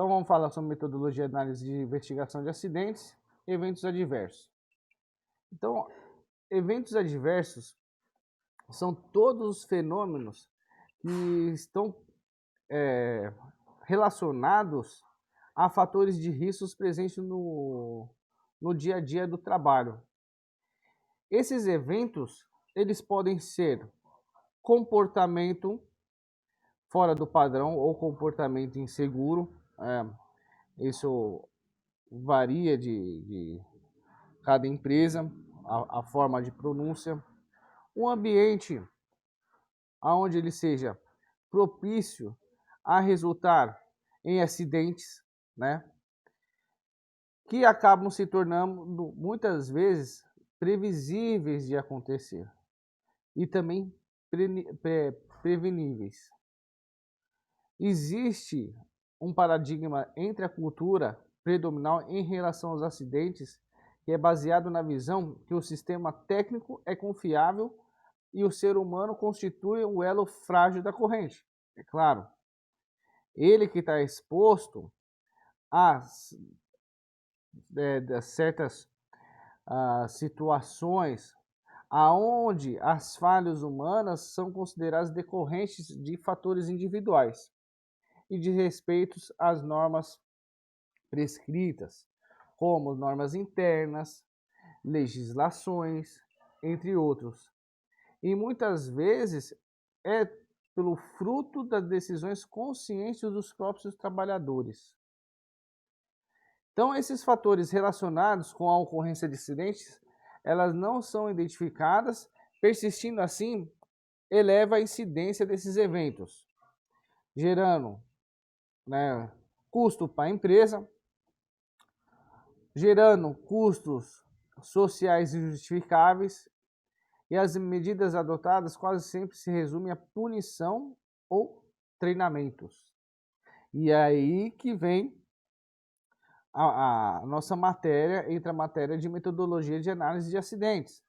Então, vamos falar sobre metodologia de análise de investigação de acidentes e eventos adversos. Então, eventos adversos são todos os fenômenos que estão relacionados a fatores de riscos presentes no dia a dia do trabalho. Esses eventos, eles podem ser comportamento fora do padrão ou comportamento inseguro. Isso varia de cada empresa, a forma de pronúncia. Um ambiente onde ele seja propício a resultar em acidentes, né, que acabam se tornando muitas vezes previsíveis de acontecer e também preveníveis. Existe um paradigma entre a cultura predominal em relação aos acidentes que é baseado na visão que o sistema técnico é confiável e o ser humano constitui o elo frágil da corrente. É claro, ele que está exposto a certas situações aonde as falhas humanas são consideradas decorrentes de fatores individuais e de respeitos às normas prescritas, como normas internas, legislações, entre outros. E muitas vezes é pelo fruto das decisões conscientes dos próprios trabalhadores. Então, esses fatores relacionados com a ocorrência de acidentes, elas não são identificadas, persistindo assim, eleva a incidência desses eventos, gerando, né, custo para a empresa, gerando custos sociais injustificáveis, e as medidas adotadas quase sempre se resumem a punição ou treinamentos. E é aí que vem a nossa matéria, entra a matéria de metodologia de análise de acidentes.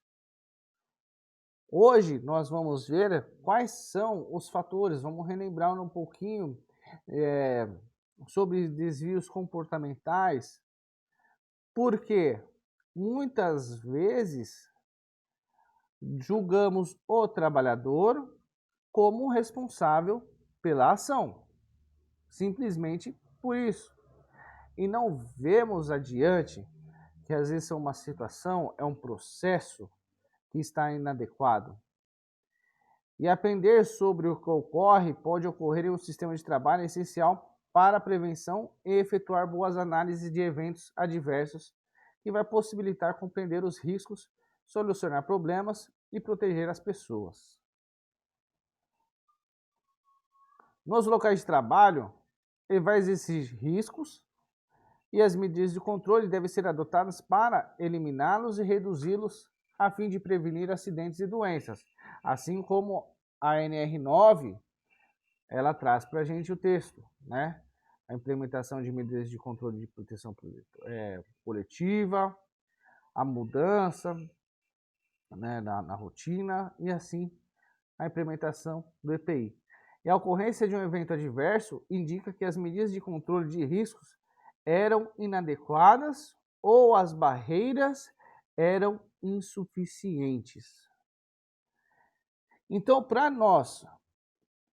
Hoje nós vamos ver quais são os fatores, vamos relembrar um pouquinho sobre desvios comportamentais, porque muitas vezes julgamos o trabalhador como responsável pela ação, simplesmente por isso. E não vemos adiante que às vezes é uma situação, é um processo que está inadequado. E aprender sobre o que ocorre pode ocorrer em um sistema de trabalho essencial para a prevenção e efetuar boas análises de eventos adversos, que vai possibilitar compreender os riscos, solucionar problemas e proteger as pessoas. Nos locais de trabalho, ele vai existir riscos e as medidas de controle devem ser adotadas para eliminá-los e reduzi-los a fim de prevenir acidentes e doenças. Assim como a NR9, ela traz para a gente o texto, né? A implementação de medidas de controle de proteção coletiva, a mudança, né, na rotina e assim a implementação do EPI. E a ocorrência de um evento adverso indica que as medidas de controle de riscos eram inadequadas ou as barreiras eram insuficientes. Então, para nós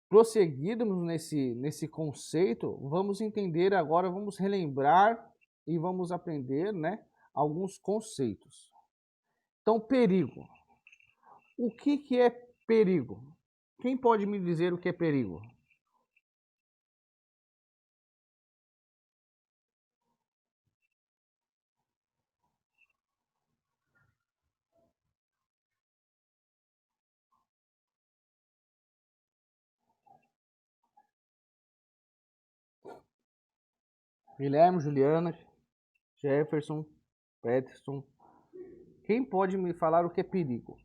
prosseguirmos nesse conceito, vamos entender agora, vamos relembrar e vamos aprender, né, alguns conceitos. Então, perigo. O que é perigo? Quem pode me dizer o que é perigo? Guilherme, Juliana, Jefferson, Peterson. Quem pode me falar o que é perigo?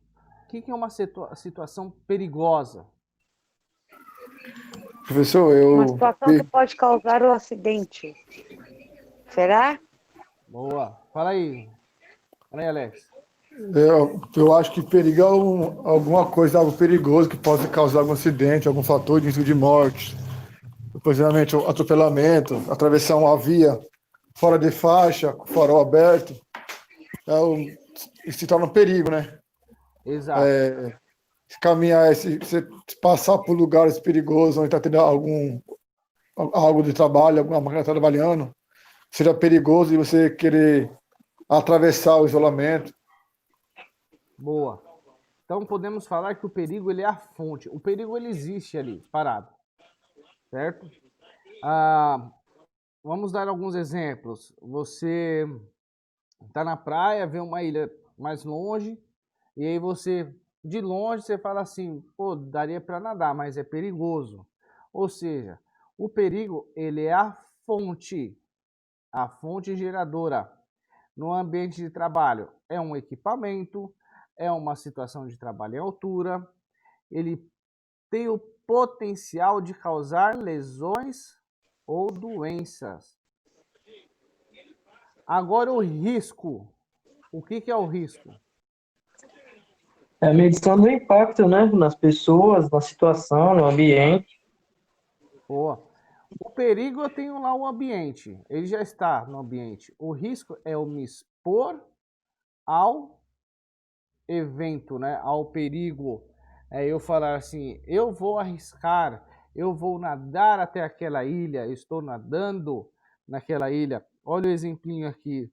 O que é uma situação perigosa? Professor, uma situação que pode causar o acidente. Será? Boa. Fala aí, Alex. Eu acho que perigo é alguma coisa, algo perigoso que possa causar algum acidente, algum fator de risco de morte. por exemplo, um atropelamento, atravessar uma via fora de faixa, com o farol aberto, isso se torna um perigo, né? Exato. Caminhar, se passar por lugares perigosos, onde está tendo algo de trabalho, alguma máquina trabalhando, seja perigoso e você querer atravessar o isolamento. Boa. Então podemos falar que o perigo ele é a fonte. O perigo ele existe ali, parado, certo? Vamos dar alguns exemplos. Você está na praia, vê uma ilha mais longe, e aí você, de longe, você fala assim, pô, daria para nadar, mas é perigoso. Ou seja, o perigo ele é a fonte geradora. No ambiente de trabalho, é um equipamento, é uma situação de trabalho em altura, ele tem o potencial de causar lesões ou doenças. Agora o risco. O que é o risco? É a medição do impacto, né, nas pessoas, na situação, no ambiente. Pô, o perigo eu tenho lá o ambiente. Ele já está no ambiente. O risco é eu me expor ao evento, né? Ao perigo. É eu falar assim, eu vou arriscar, eu vou nadar até aquela ilha, estou nadando naquela ilha. Olha o exemplinho aqui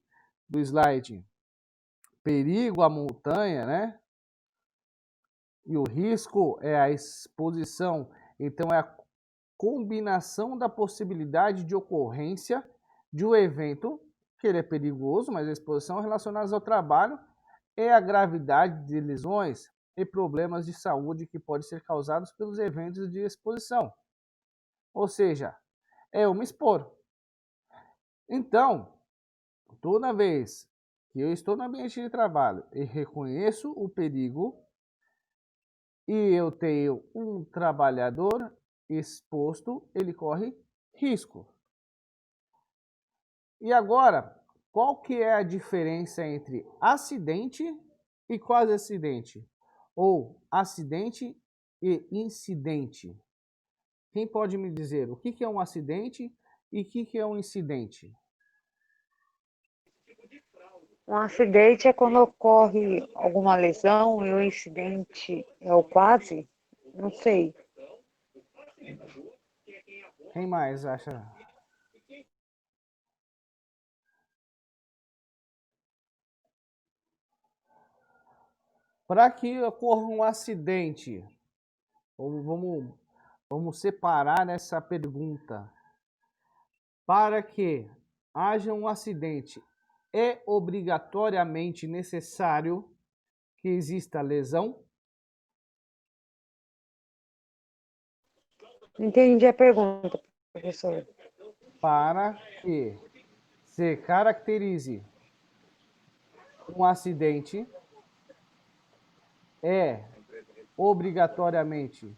do slide. Perigo à montanha, né? E o risco é a exposição. Então é a combinação da possibilidade de ocorrência de um evento que ele é perigoso, mas a exposição relacionada ao trabalho é a gravidade de lesões e problemas de saúde que podem ser causados pelos eventos de exposição. Ou seja, é eu me expor. Então, toda vez que eu estou no ambiente de trabalho e reconheço o perigo e eu tenho um trabalhador exposto, ele corre risco. E agora, qual que é a diferença entre acidente e quase acidente? Ou acidente e incidente? Quem pode me dizer o que é um acidente e o que é um incidente? Um acidente é quando ocorre alguma lesão e o incidente é o quase? Não sei. Quem mais acha? Para que ocorra um acidente, vamos separar essa pergunta. Para que haja um acidente, é obrigatoriamente necessário que exista lesão? Não entendi a pergunta, professor. Para que se caracterize um acidente, é obrigatoriamente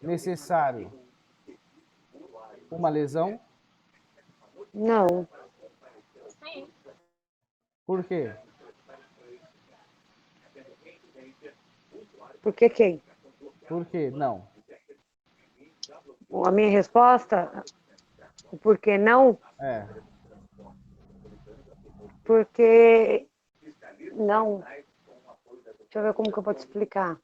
necessário uma lesão? Não. Por quê? Por que quem? Por quê? Não. A minha resposta, o porquê não? É. Porque não. Deixa eu ver como que eu posso explicar.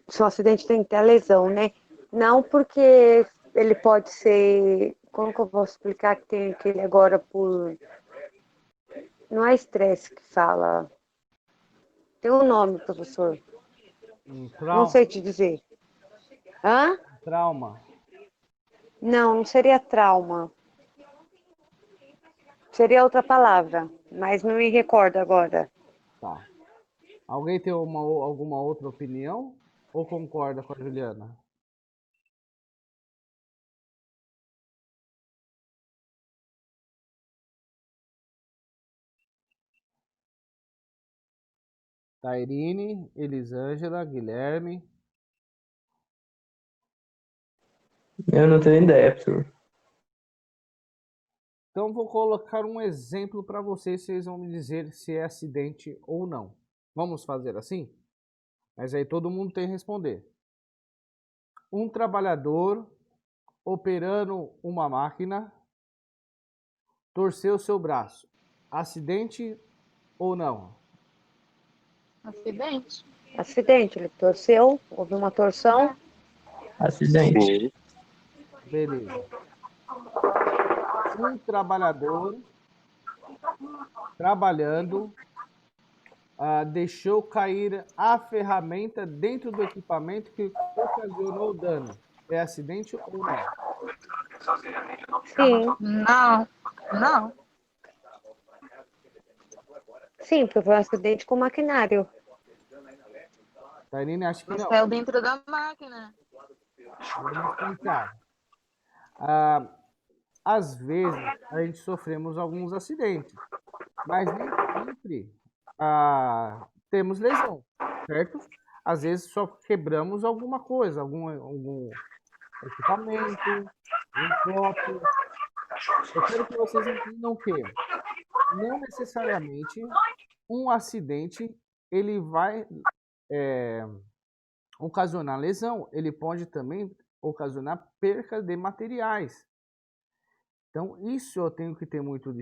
Se o acidente tem que ter a lesão, né? Não porque ele pode ser. Como que eu posso explicar que tem aquele agora por. Não é estresse que fala. Tem um nome, professor. Não sei te dizer. Hã? Trauma. Não, não seria trauma. Seria outra palavra, mas não me recordo agora. Tá. Alguém tem alguma outra opinião? Ou concorda com a Juliana? Tairine, Elisângela, Guilherme. Eu não tenho ideia, professor. Então vou colocar um exemplo para vocês vão me dizer se é acidente ou não. Vamos fazer assim? Mas aí todo mundo tem que responder. um trabalhador operando uma máquina torceu seu braço. Acidente ou não? Acidente. Acidente, ele torceu, houve uma torção. Acidente. Beleza. Um trabalhador trabalhando deixou cair a ferramenta dentro do equipamento que ocasionou o dano. É acidente ou não? Sim, Não. Não. sim, porque foi um acidente com maquinário. Tairine acha que Mas não. caiu dentro da máquina. Vamos tentar. Ah, às vezes a gente sofremos alguns acidentes, mas nem sempre temos lesão, certo? Às vezes só quebramos alguma coisa, algum equipamento, um copo. Eu quero que vocês entendam que não necessariamente um acidente ele vai ocasionar lesão, ele pode também ocasionar perca de materiais. Então, isso eu tenho que ter muito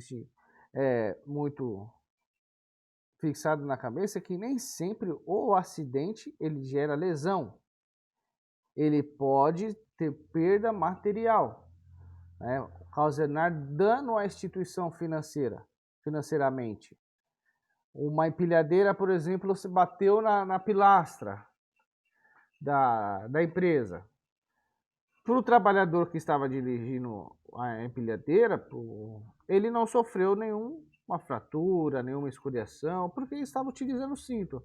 fixado na cabeça, que nem sempre o acidente ele gera lesão. Ele pode ter perda material, né? Causar dano à instituição financeiramente. Uma empilhadeira, por exemplo, se bateu na pilastra da empresa. Para o trabalhador que estava dirigindo a empilhadeira, ele não sofreu nenhuma fratura, nenhuma escoriação, porque ele estava utilizando o cinto.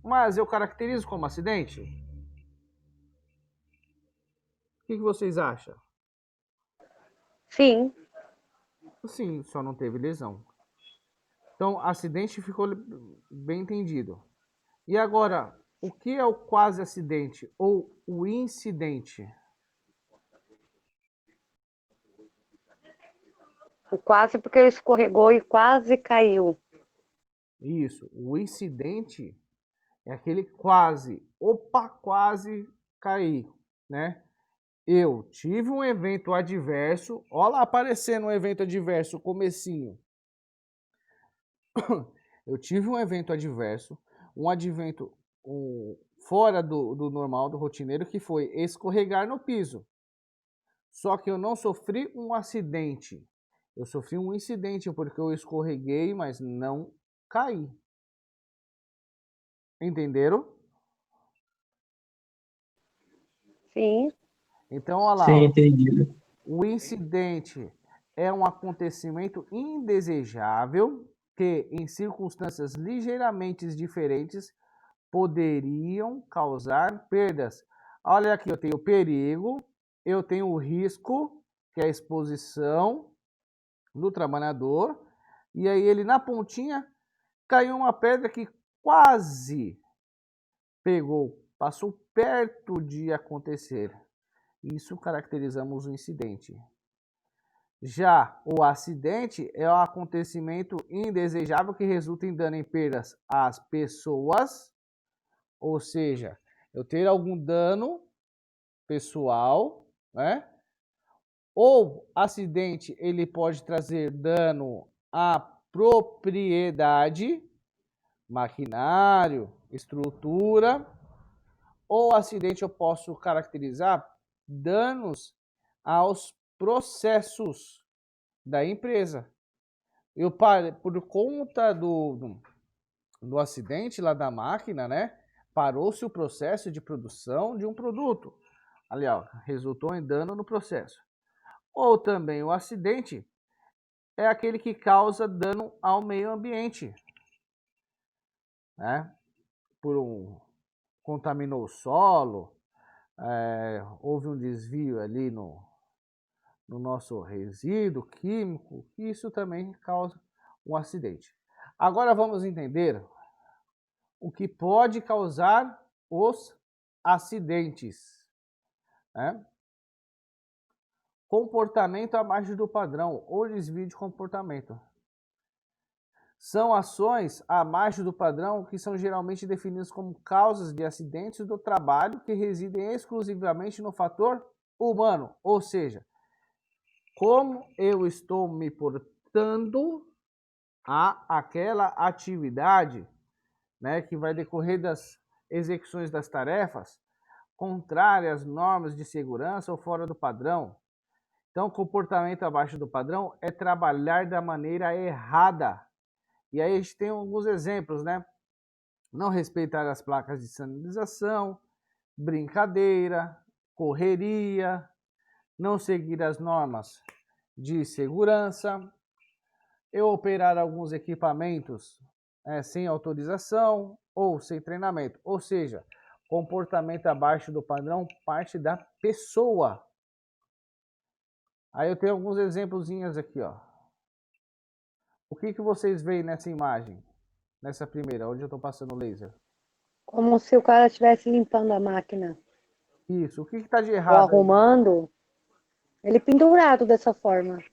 Mas eu caracterizo como acidente? O que vocês acham? Sim, Sim, só não teve lesão. Então, acidente ficou bem entendido. E agora, o que é o quase acidente ou o incidente? o quase porque ele escorregou e quase caiu. Isso, o incidente é aquele quase, opa, quase caí, né? Eu tive um evento adverso, olha lá aparecendo um evento adverso, comecinho. Eu tive um evento adverso, um advento fora do normal, do rotineiro, que foi escorregar no piso. Só que eu não sofri um acidente. Eu sofri um incidente porque eu escorreguei, mas não caí. Entenderam? Sim, Então, olha lá, Sim, ó. entendido. O incidente é um acontecimento indesejável que, em circunstâncias ligeiramente diferentes, poderiam causar perdas. Olha aqui, eu tenho perigo, eu tenho o risco, que é a exposição do trabalhador, e aí ele na pontinha caiu uma pedra que quase pegou, passou perto de acontecer. Isso caracterizamos o incidente. Já o acidente é um acontecimento indesejável que resulta em dano em perdas às pessoas, ou seja, eu ter algum dano pessoal, né? Ou acidente, ele pode trazer dano à propriedade, maquinário, estrutura, ou acidente eu posso caracterizar danos aos processos da empresa. Eu parei, por conta do acidente lá da máquina, né? Parou-se o processo de produção de um produto. Ali, ó, resultou em dano no processo. Ou também o acidente é aquele que causa dano ao meio ambiente, né? Contaminou o solo, houve um desvio ali no nosso resíduo químico, isso também causa um acidente. Agora vamos entender o que pode causar os acidentes, né? Comportamento abaixo do padrão ou desvio de comportamento. São ações abaixo do padrão que são geralmente definidas como causas de acidentes do trabalho que residem exclusivamente no fator humano, ou seja, como eu estou me portando a aquela atividade, né, que vai decorrer das execuções das tarefas, contrária às normas de segurança ou fora do padrão. Então, comportamento abaixo do padrão é trabalhar da maneira errada. E aí a gente tem alguns exemplos, né? Não respeitar as placas de sinalização, brincadeira, correria, não seguir as normas de segurança, eu operar alguns equipamentos sem autorização ou sem treinamento. Ou seja, comportamento abaixo do padrão parte da pessoa. Aí eu tenho alguns exemplozinhos aqui, ó. O que vocês veem nessa imagem? Nessa primeira, onde eu estou passando o laser? Como se o cara estivesse limpando a máquina. Isso. O que está de Ou errado? arrumando. Ele pendurado dessa forma.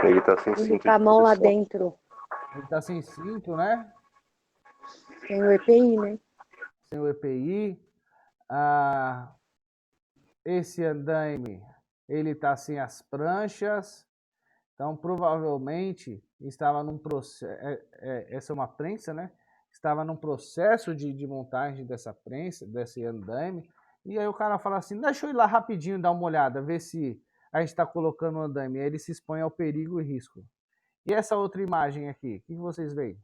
Ele tá sem Ele cinto com a de mão lá proteção. dentro. Ele está sem cinto, né? Tem o EPI, né? Sem o EPI. Esse andaime, ele está sem as pranchas. Então, provavelmente, estava num processo... essa é uma prensa, né? Estava num processo de montagem dessa prensa, desse andaime. E aí o cara fala assim, deixa eu ir lá rapidinho dar uma olhada, ver se a gente está colocando o andaime. Aí ele se expõe ao perigo e risco. E essa outra imagem aqui, o que vocês veem?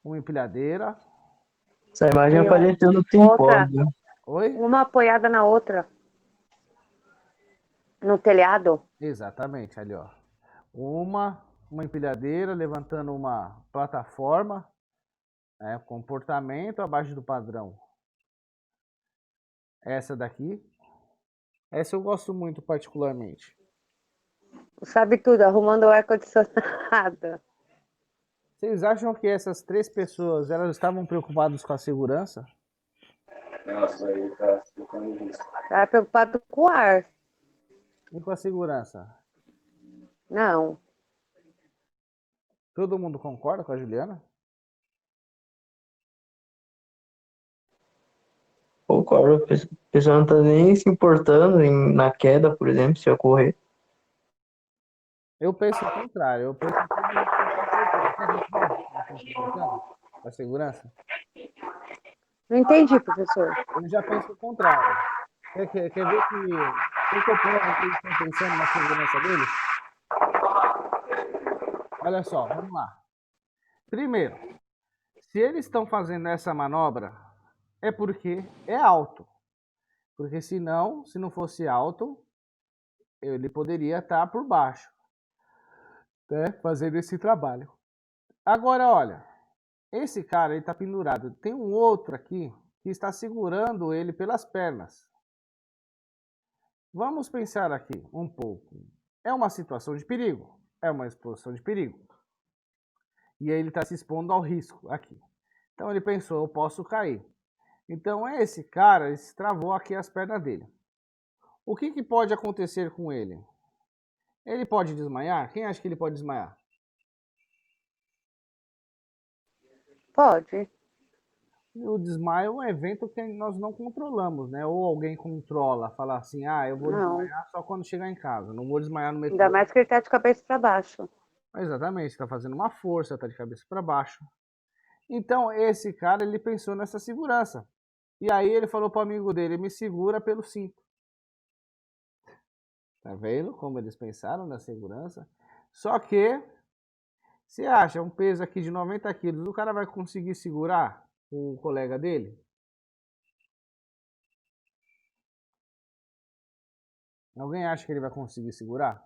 Uma empilhadeira. Essa imagem Tem apareceu no outra. simpósio. Oi? Uma apoiada na outra. No telhado. Exatamente, ali ó. Uma empilhadeira levantando uma plataforma, comportamento abaixo do padrão. Essa daqui, essa eu gosto muito particularmente. Sabe tudo, arrumando o ar-condicionado. Vocês acham que essas 3 pessoas, elas estavam preocupadas com a segurança? Nossa, ele tá ficando risco. Tá preocupado com o ar. E com a segurança? Não. Todo mundo concorda com a Juliana? Concordo, a pessoa não tá nem se importando na queda, por exemplo, se ocorrer. Eu penso o contrário. Eu penso que todo mundo está se importando com a segurança. Não entendi, professor. Eu já penso o contrário. Quer ver que eu provo que eles estão pensando na segurança deles? Olha só, vamos lá. Primeiro, se eles estão fazendo essa manobra, é porque é alto. Porque senão, se não fosse alto, ele poderia estar por baixo, né, fazendo esse trabalho. Agora, olha, esse cara está pendurado. Tem um outro aqui que está segurando ele pelas pernas. Vamos pensar aqui um pouco. É uma situação de perigo. É uma exposição de perigo. E aí ele está se expondo ao risco aqui. Então ele pensou, eu posso cair. Então esse cara travou aqui as pernas dele. O que pode acontecer com ele? Ele pode desmaiar? Quem acha que ele pode desmaiar? Pode. O desmaio é um evento que nós não controlamos, né? Ou alguém controla, fala assim, eu vou desmaiar só quando chegar em casa, não vou desmaiar no metrô. Ainda mais que ele tá de cabeça para baixo. Exatamente, está fazendo uma força, está de cabeça para baixo. Então, esse cara, ele pensou nessa segurança. E aí ele falou para o amigo dele, me segura pelo cinto. Tá vendo como eles pensaram na segurança? Só que, você acha, um peso aqui de 90 quilos, o cara vai conseguir segurar o colega dele? Alguém acha que ele vai conseguir segurar?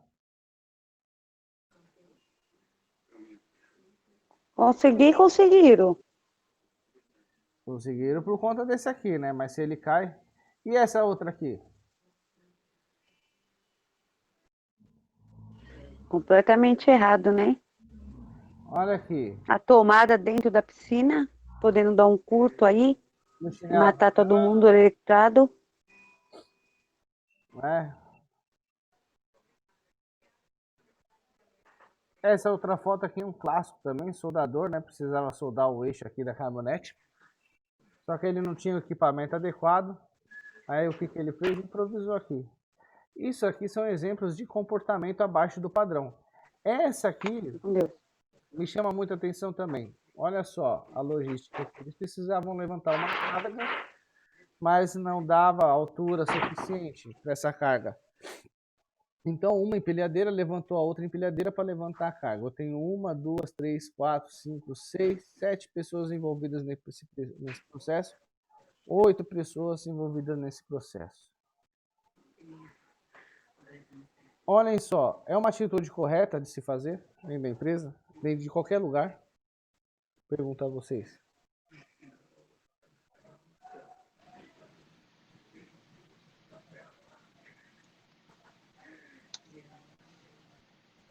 Conseguiram. Conseguiram por conta desse aqui, né? Mas se ele cai... E essa outra aqui? Completamente errado, né? Olha aqui. A tomada dentro da piscina, podendo dar um curto aí, matar todo mundo eletrado. É. Essa outra foto aqui é um clássico também, soldador, né? Precisava soldar o eixo aqui da caminhonete. Só que ele não tinha o equipamento adequado. Aí o que ele fez? Improvisou aqui. Isso aqui são exemplos de comportamento abaixo do padrão. Essa aqui me chama muita atenção também. Olha só a logística. Eles precisavam levantar uma carga, mas não dava altura suficiente para essa carga. Então, uma empilhadeira levantou a outra empilhadeira para levantar a carga. Eu tenho 1, 2, 3, 4, 5, 6, 7 pessoas envolvidas nesse processo. 8 pessoas envolvidas nesse processo. Olhem só, é uma atitude correta de se fazer dentro da empresa, dentro de qualquer lugar? Pergunto a vocês.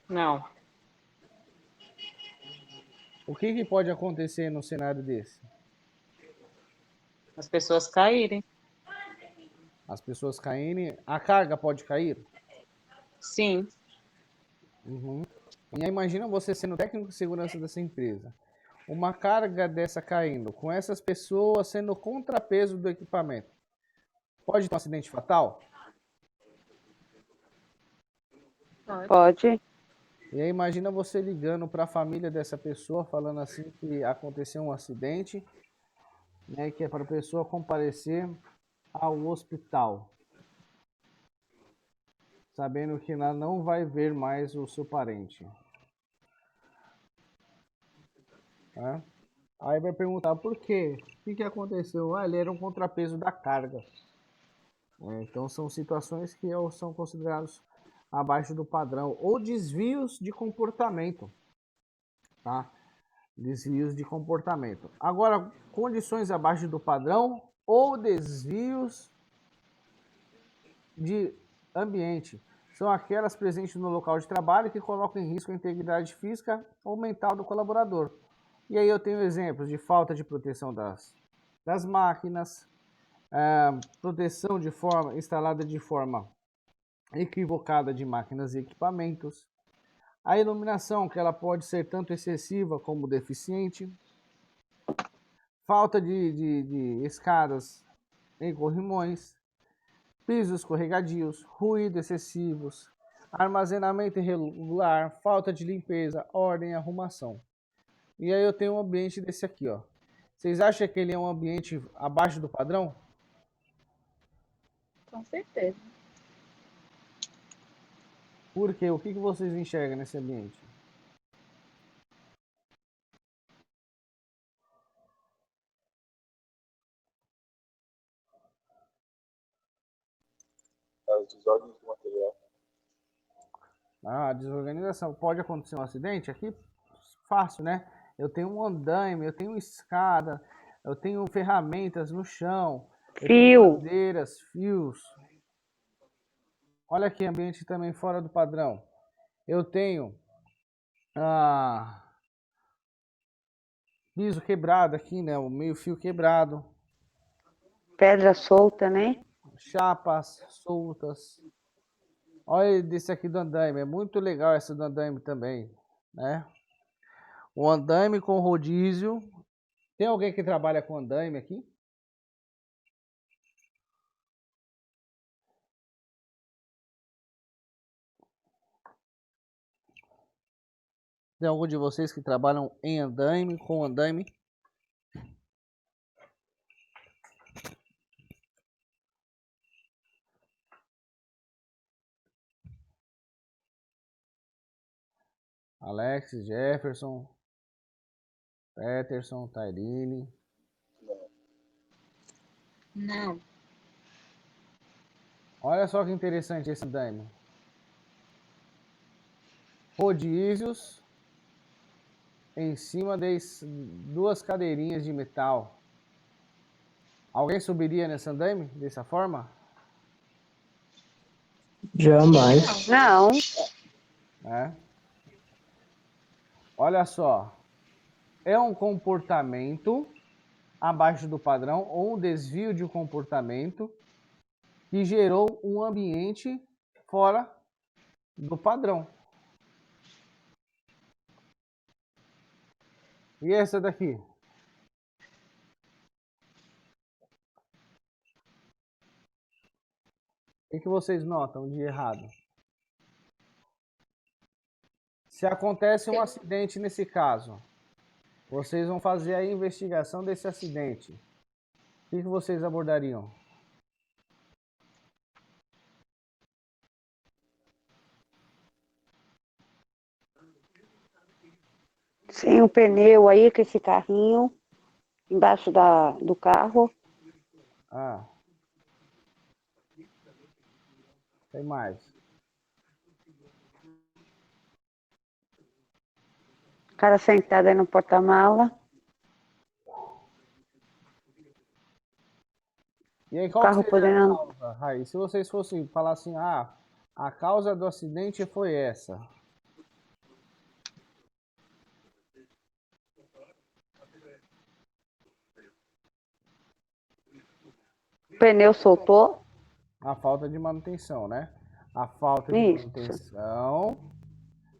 Não. O que pode acontecer num cenário desse? As pessoas caírem. As pessoas caírem, a carga pode cair? Sim. Uhum. E aí imagina você sendo técnico de segurança dessa empresa. Uma carga dessa caindo, com essas pessoas sendo o contrapeso do equipamento. Pode ter um acidente fatal? Pode. E aí imagina você ligando para a família dessa pessoa, falando assim que aconteceu um acidente, né, que é para a pessoa comparecer ao hospital, sabendo que ela não vai ver mais o seu parente. Né? Aí vai perguntar por quê? O que aconteceu? Ah, ele era um contrapeso da carga. Então são situações que são consideradas abaixo do padrão ou desvios de comportamento, tá? Desvios de comportamento. Agora, condições abaixo do padrão ou desvios de ambiente são aquelas presentes no local de trabalho que colocam em risco a integridade física ou mental do colaborador. E aí eu tenho exemplos de falta de proteção das máquinas, proteção instalada de forma equivocada de máquinas e equipamentos, a iluminação, que ela pode ser tanto excessiva como deficiente, falta de escadas em corrimões, pisos escorregadios, ruído excessivos, armazenamento irregular, falta de limpeza, ordem e arrumação. E aí eu tenho um ambiente desse aqui, ó. Vocês acham que ele é um ambiente abaixo do padrão? Com certeza. Por quê? O que vocês enxergam nesse ambiente? As desordens do material. Ah, desorganização. Pode acontecer um acidente aqui? Fácil, né? Eu tenho um andaime, eu tenho escada, eu tenho ferramentas no chão, eu tenho madeiras, fios. Olha aqui, ambiente também fora do padrão. Eu tenho piso quebrado aqui, né? O meio fio quebrado. Pedra solta, né? Chapas soltas. Olha desse aqui do andaime. É muito legal essa do andaime também, né? O andaime com rodízio. Tem alguém que trabalha com andaime aqui? Tem algum de vocês que trabalham em andaime, com andaime? Alex, Jefferson, Peterson, Tairine. Não. Olha só que interessante esse andaime. Rodízios em cima de 2 cadeirinhas de metal. Alguém subiria nesse andaime dessa forma? Jamais. Não. É. Olha só. É um comportamento abaixo do padrão ou um desvio de comportamento que gerou um ambiente fora do padrão. E essa daqui? O que vocês notam de errado? Se acontece um acidente nesse caso, vocês vão fazer a investigação desse acidente. O que vocês abordariam? Sem o pneu aí, com esse carrinho, embaixo do carro. Ah. Tem mais. O cara sentado aí no porta-mala. E aí, O qual que carro seria a podendo. causa, Raí? Se vocês fossem falar assim, a causa do acidente foi essa. O pneu soltou. A falta de manutenção, né? A falta de Isso. manutenção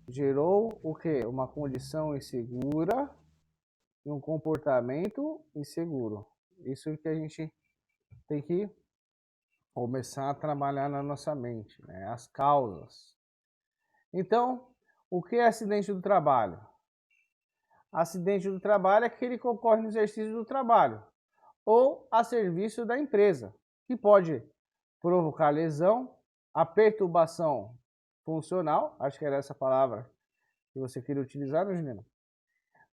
gerou o quê? Uma condição insegura e um comportamento inseguro. Isso que a gente tem que começar a trabalhar na nossa mente, né? As causas. Então, o que é acidente do trabalho? Acidente do trabalho é aquele que ocorre no exercício do trabalho ou a serviço da empresa, que pode provocar lesão, a perturbação funcional, acho que era essa palavra que você queria utilizar, né, Juliana?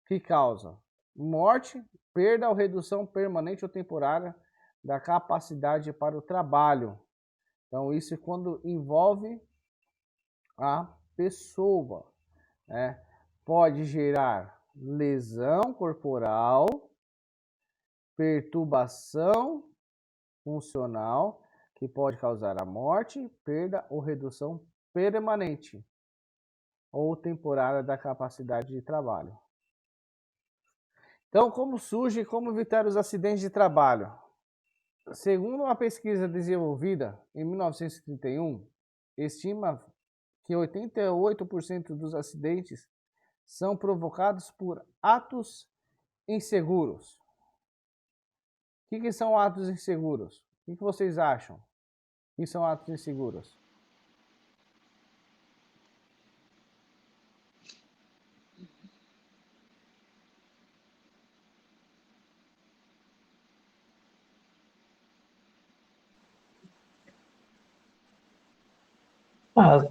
Que causa morte, perda ou redução permanente ou temporária da capacidade para o trabalho. Então, isso é quando envolve a pessoa, né? Pode gerar lesão corporal, perturbação funcional, que pode causar a morte, perda ou redução permanente ou temporária da capacidade de trabalho. Então, como surge e como evitar os acidentes de trabalho? Segundo uma pesquisa desenvolvida em 1931, estima que 88% dos acidentes são provocados por atos inseguros. O que são atos inseguros? O que vocês acham? O que são atos inseguros?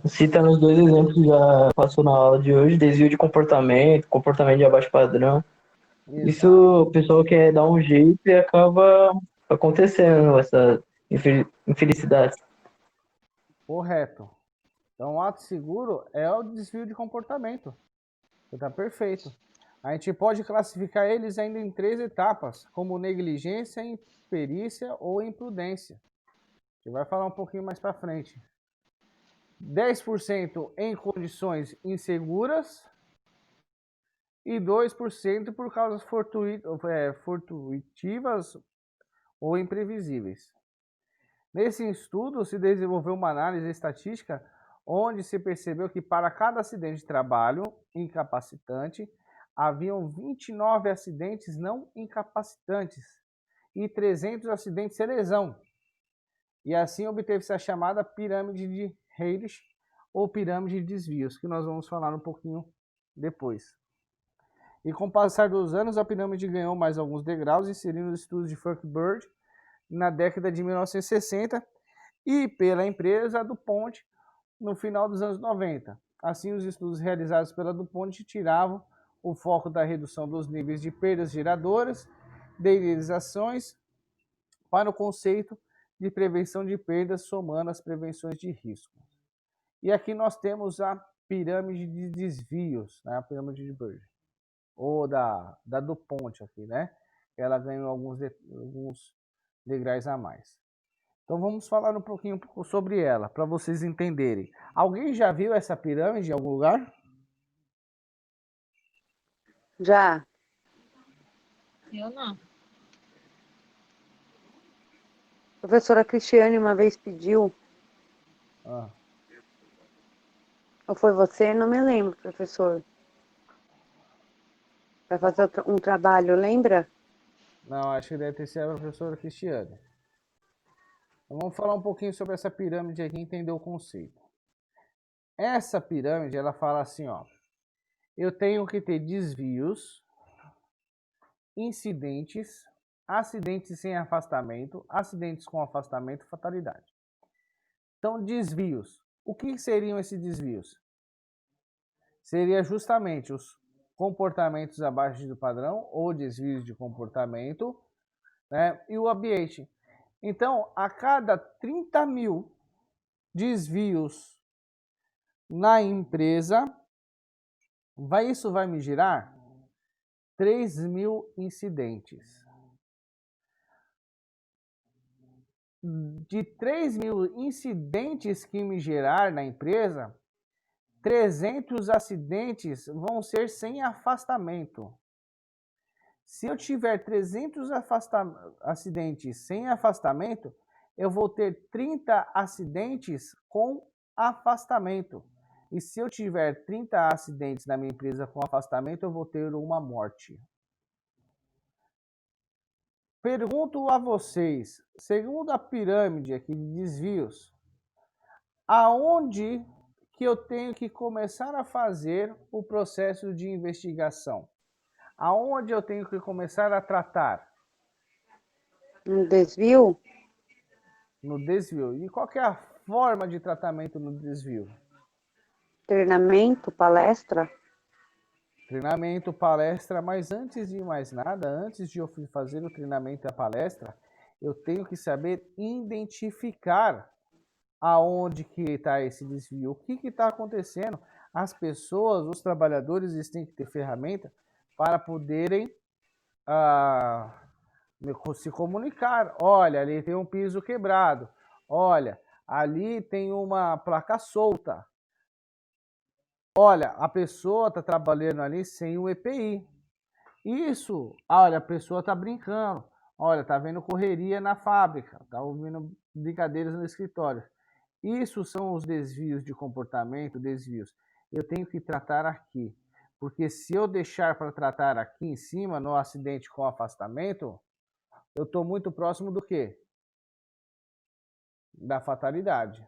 Citando os dois exemplos que já passou na aula de hoje, desvio de comportamento, comportamento de abaixo padrão. Isso Exato, o pessoal quer dar um jeito e acaba acontecendo essa infelicidade. correto. Então, o ato seguro é o desvio de comportamento. Você está perfeito. A gente pode classificar eles ainda em 3 etapas, como negligência, imperícia ou imprudência. A gente vai falar um pouquinho mais para frente. 10% em condições inseguras e 2% por causas fortuitivas ou imprevisíveis. Nesse estudo, se desenvolveu uma análise estatística onde se percebeu que para cada acidente de trabalho incapacitante, haviam 29 acidentes não incapacitantes e 300 acidentes sem lesão. E assim obteve-se a chamada pirâmide de Hayes ou pirâmide de desvios, que nós vamos falar um pouquinho depois. E com o passar dos anos, a pirâmide ganhou mais alguns degraus, inserindo os estudos de Frank Bird na década de 1960 e pela empresa DuPont no final dos anos 90. Assim, os estudos realizados pela DuPont tiravam o foco da redução dos níveis de perdas geradoras de indenizações para o conceito de prevenção de perdas, somando as prevenções de risco. E aqui nós temos a pirâmide de desvios, né? A pirâmide de Bird, ou da DuPont aqui, né? Ela ganhou alguns degraus a mais. Então vamos falar um pouquinho sobre ela, para vocês entenderem. Alguém já viu essa pirâmide em algum lugar? Já. Eu não. A professora Cristiane uma vez pediu. Ah, Ou foi você? Não me lembro, professor. para fazer um trabalho, lembra? Não, acho que deve ter sido a professora Cristiane. Então, vamos falar um pouquinho sobre essa pirâmide aqui e entender o conceito. Essa pirâmide, ela fala assim, ó. Eu tenho que ter desvios, incidentes, acidentes sem afastamento, acidentes com afastamento, fatalidade. Então, desvios. O que seriam esses desvios? Seria justamente os comportamentos abaixo do padrão ou desvios de comportamento, né? E o ambiente. Então, a cada 30 mil desvios na empresa, isso vai me gerar 3.000 incidentes. De 3.000 incidentes que me gerar na empresa, 300 acidentes vão ser sem afastamento. Se eu tiver 300 acidentes sem afastamento, eu vou ter 30 acidentes com afastamento. E se eu tiver 30 acidentes na minha empresa com afastamento, eu vou ter uma morte. Pergunto a vocês, segundo a pirâmide aqui de desvios, aonde que eu tenho que começar a fazer o processo de investigação? Aonde eu tenho que começar a tratar? Um desvio? No desvio. E qual que é a forma de tratamento no desvio? Treinamento, palestra? Treinamento, palestra, mas antes de mais nada, antes de eu fazer o treinamento e a palestra, eu tenho que saber identificar aonde que está esse desvio, o que está acontecendo. As pessoas, os trabalhadores, eles têm que ter ferramenta para poderem se comunicar. Olha, ali tem um piso quebrado. Olha, ali tem uma placa solta. Olha, a pessoa está trabalhando ali sem o EPI. Isso, olha, a pessoa está brincando. Olha, está vendo correria na fábrica, está ouvindo brincadeiras no escritório. Isso são os desvios de comportamento, desvios. Eu tenho que tratar aqui. Porque se eu deixar para tratar aqui em cima, no acidente com afastamento, eu estou muito próximo do quê? Da fatalidade.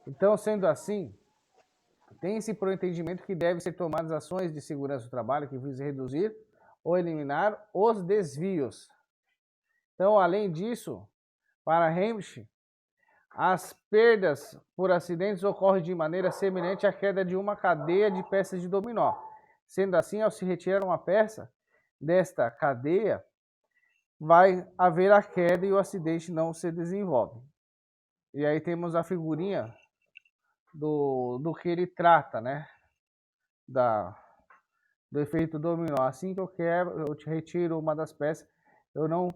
Então, sendo assim, tem-se por entendimento que devem ser tomadas ações de segurança do trabalho que visem reduzir ou eliminar os desvios. Então, além disso, para Hamish, as perdas por acidentes ocorrem de maneira semelhante à queda de uma cadeia de peças de dominó. Sendo assim, ao se retirar uma peça desta cadeia, vai haver a queda e o acidente não se desenvolve. E aí temos a figurinha do que ele trata, né? Do efeito dominó. Assim que eu quebro, eu te retiro uma das peças, eu não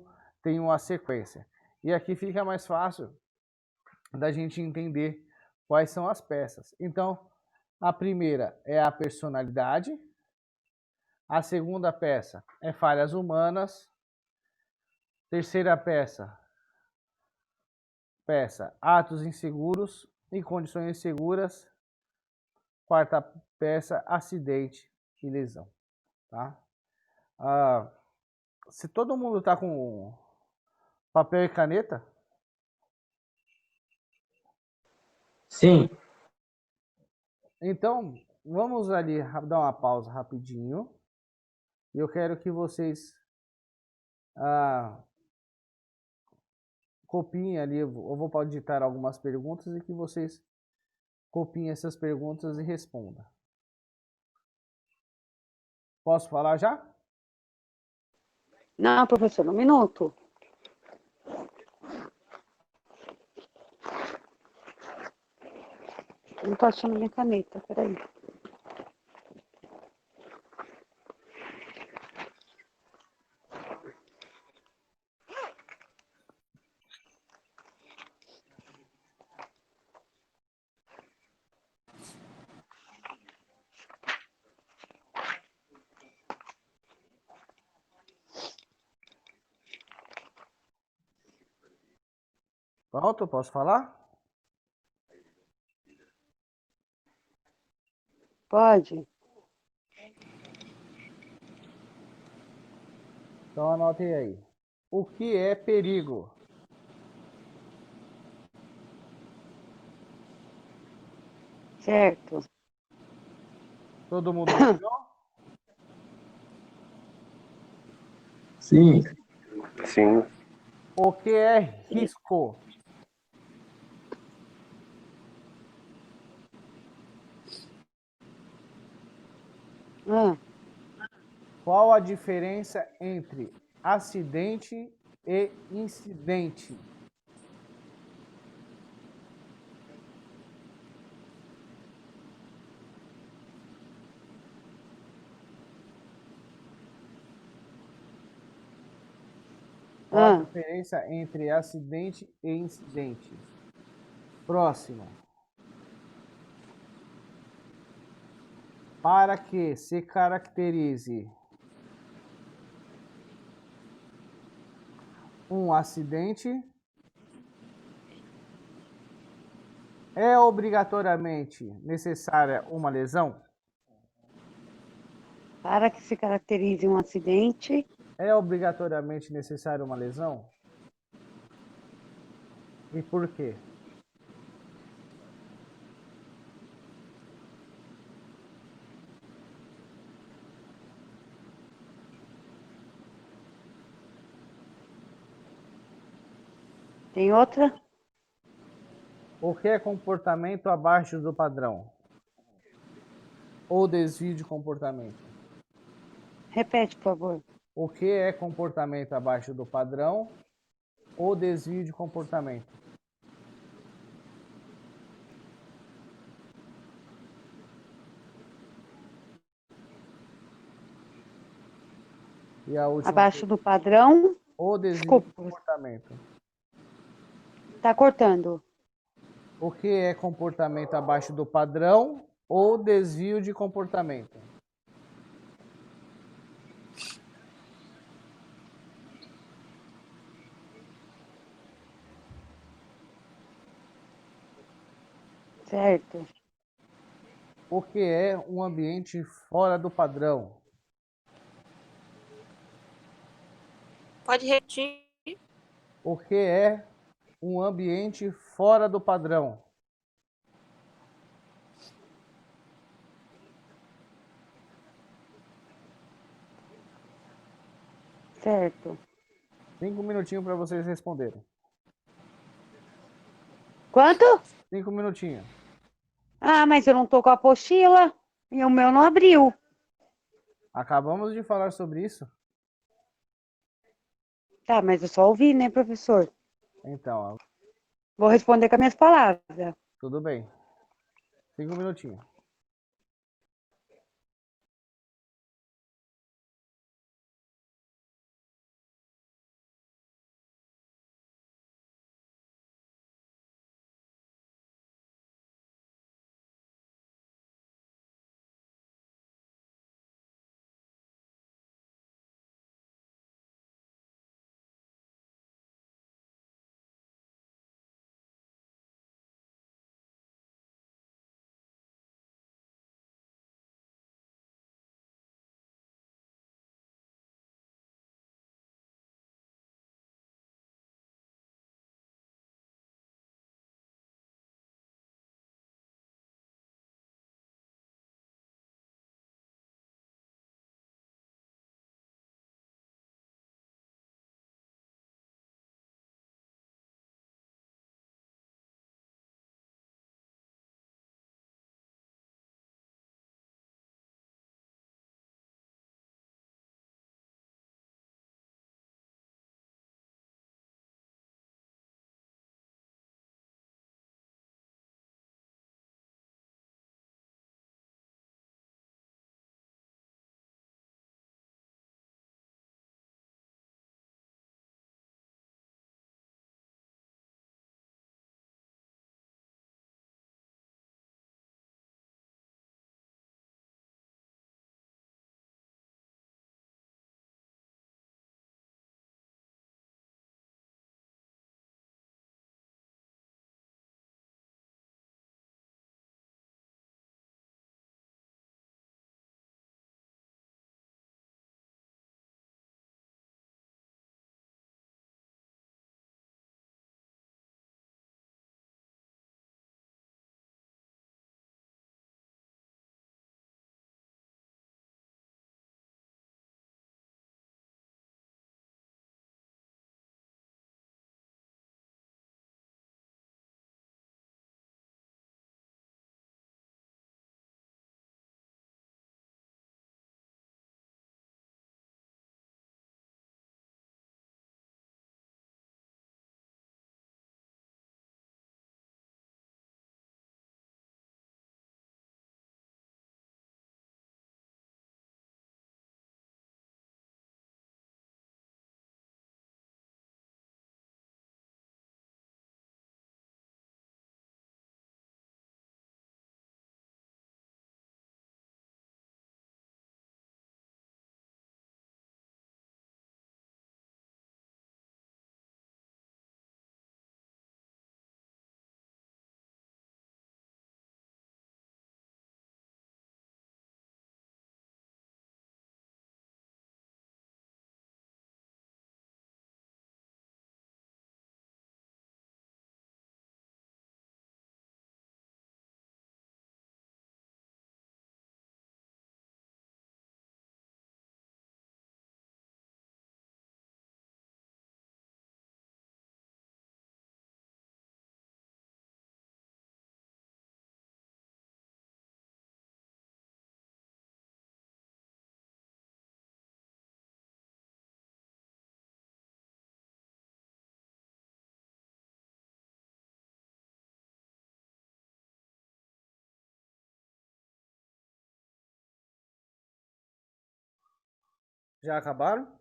tenho uma sequência. E aqui fica mais fácil da gente entender quais são as peças. Então, a primeira é a personalidade, a segunda peça é falhas humanas, terceira peça, atos inseguros e condições inseguras, quarta peça, acidente e lesão, tá? Se todo mundo tá com papel e caneta, Sim. então vamos ali dar uma pausa rapidinho. E eu quero que vocês copiem ali, eu vou digitar algumas perguntas e que vocês copiem essas perguntas e respondam. Posso falar já? Não, professor, um minuto. Não tô achando minha caneta, peraí. Pronto, posso falar? Pode? Então anotem aí. O que é perigo? Certo. Todo mundo respondeu? Sim. Sim. O que é risco? Ah, Qual a diferença entre acidente e incidente? Qual a ah. diferença entre acidente e incidente? Próximo. Para que se caracterize um acidente, é obrigatoriamente necessária uma lesão? Para que se caracterize um acidente, É obrigatoriamente necessária uma lesão? E por quê? tem outra? O que é comportamento abaixo do padrão? Ou desvio de comportamento? Repete, por favor. O que é comportamento abaixo do padrão ou desvio de comportamento? E a última Abaixo do padrão. ou desvio de Desculpa, comportamento? tá cortando. O que é comportamento abaixo do padrão ou desvio de comportamento? Certo. O que é um ambiente fora do padrão? Pode repetir? O que é um ambiente fora do padrão? Certo. 5 minutinhos para vocês responderem. Quanto? 5 minutinhos. Ah, mas eu não tô com a apostila e o meu não abriu. Acabamos de falar sobre isso. Tá, mas eu só ouvi, né, professor? Então, Vou responder com as minhas palavras. tudo bem. 5 minutinhos. Já acabaram?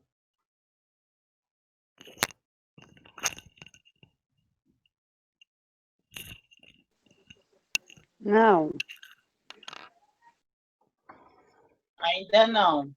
Não. Ainda não.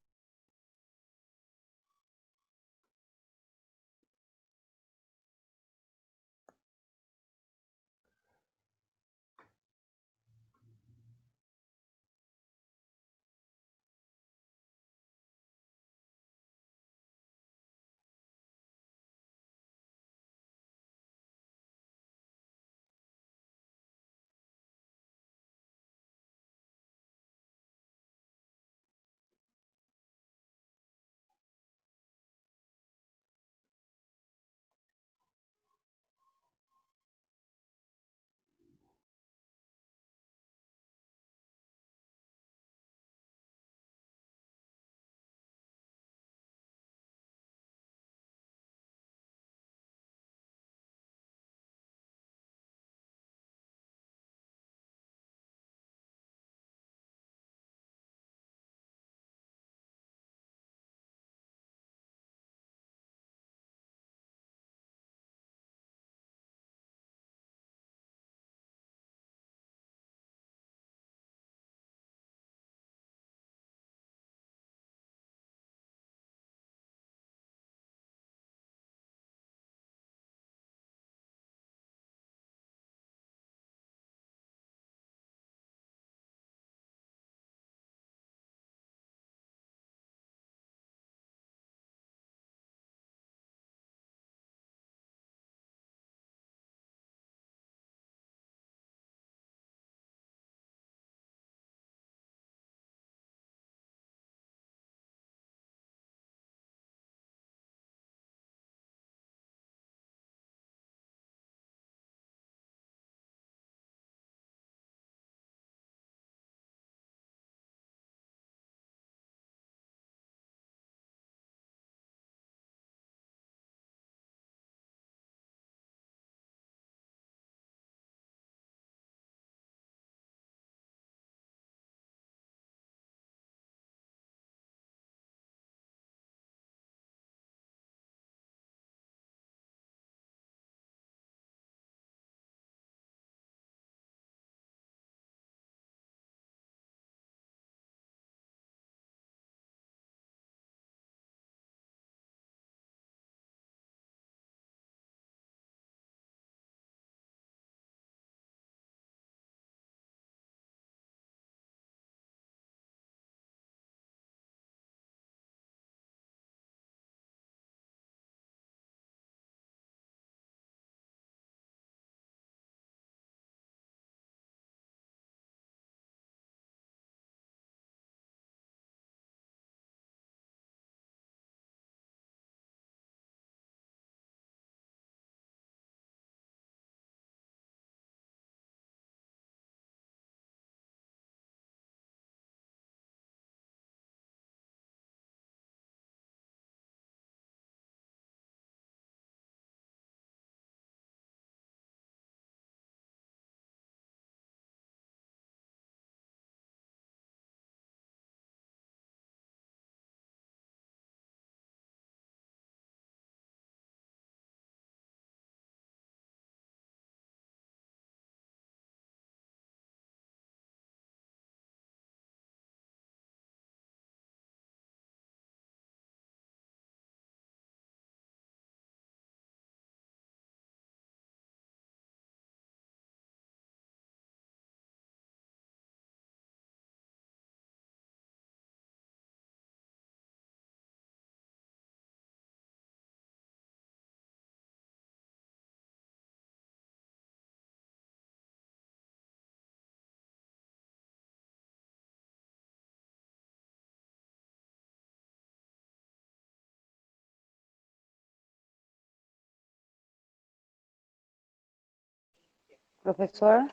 Professor?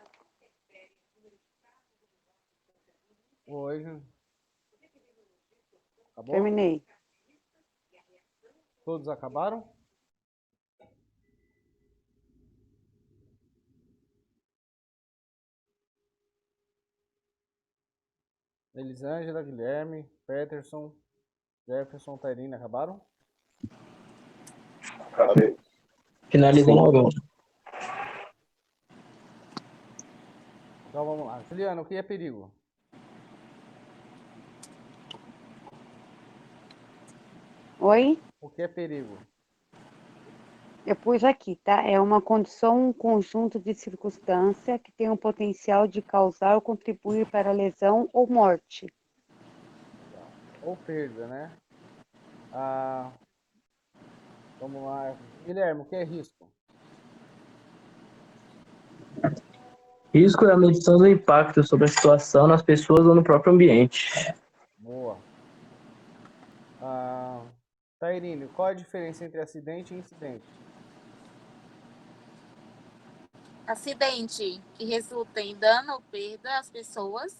Oi, acabou? Terminei. Todos acabaram? Elisângela, Guilherme, Peterson, Jefferson, Tairine, acabaram? Acabei. Finalizando agora. Então vamos lá. Juliana, o que é perigo? Oi? O que é perigo? Eu pus aqui, tá? É uma condição, um conjunto de circunstância que tem o potencial de causar ou contribuir para lesão ou morte. Ou perda, né? Ah, vamos lá. Guilherme, o que é risco? Risco é a medição do impacto sobre a situação nas pessoas ou no próprio ambiente. Boa. Tairine, qual a diferença entre acidente e incidente? Acidente que resulta em dano ou perda às pessoas.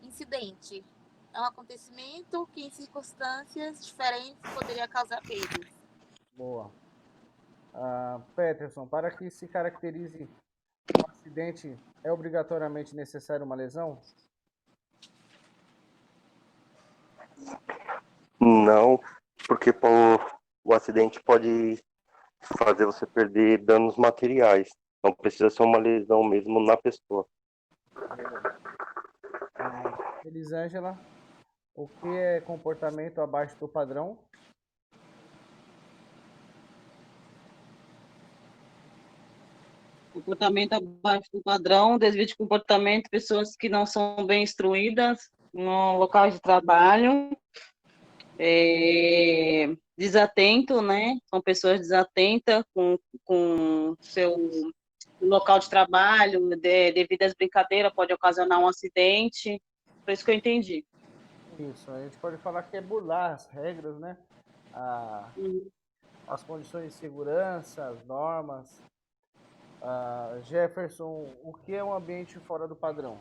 Incidente é um acontecimento que, em circunstâncias diferentes, poderia causar perdas. Boa. Peterson, para que se caracterize um acidente, é obrigatoriamente necessário uma lesão? Não, porque o acidente pode fazer você perder danos materiais. Não precisa ser uma lesão mesmo na pessoa. Elisângela, o que é comportamento abaixo do padrão? Comportamento abaixo do padrão, desvio de comportamento, pessoas que não são bem instruídas no local de trabalho, desatento, né? São pessoas desatentas com seu local de trabalho, devido às brincadeiras, pode ocasionar um acidente. Por isso que eu entendi. Isso, a gente pode falar que é burlar as regras, né? As condições de segurança, as normas. Jefferson, o que é um ambiente fora do padrão?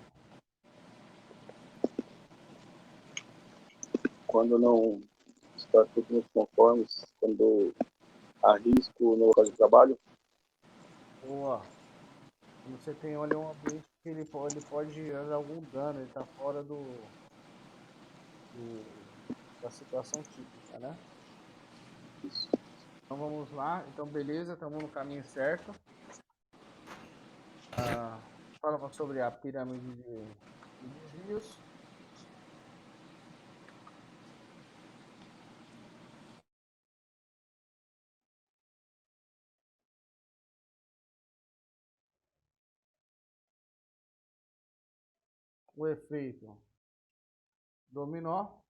Quando não está tudo nos conformes, quando há risco no local de trabalho, Boa. Quando você tem ali um ambiente que ele pode gerar algum dano, ele está fora da situação típica, né? isso. Então vamos lá. Então, beleza, estamos no caminho certo. Falamos sobre a pirâmide de desvios. O efeito dominó.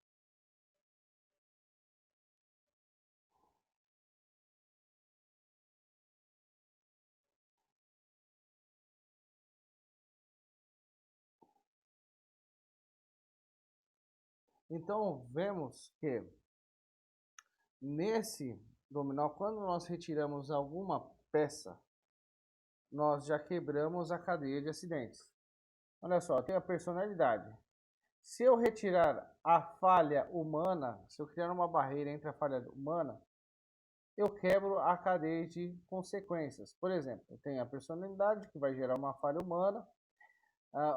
Então, vemos que nesse dominó, quando nós retiramos alguma peça, nós já quebramos a cadeia de acidentes. Olha só, tem a personalidade. Se eu retirar a falha humana, se eu criar uma barreira entre a falha humana, eu quebro a cadeia de consequências. Por exemplo, eu tenho a personalidade, que vai gerar uma falha humana,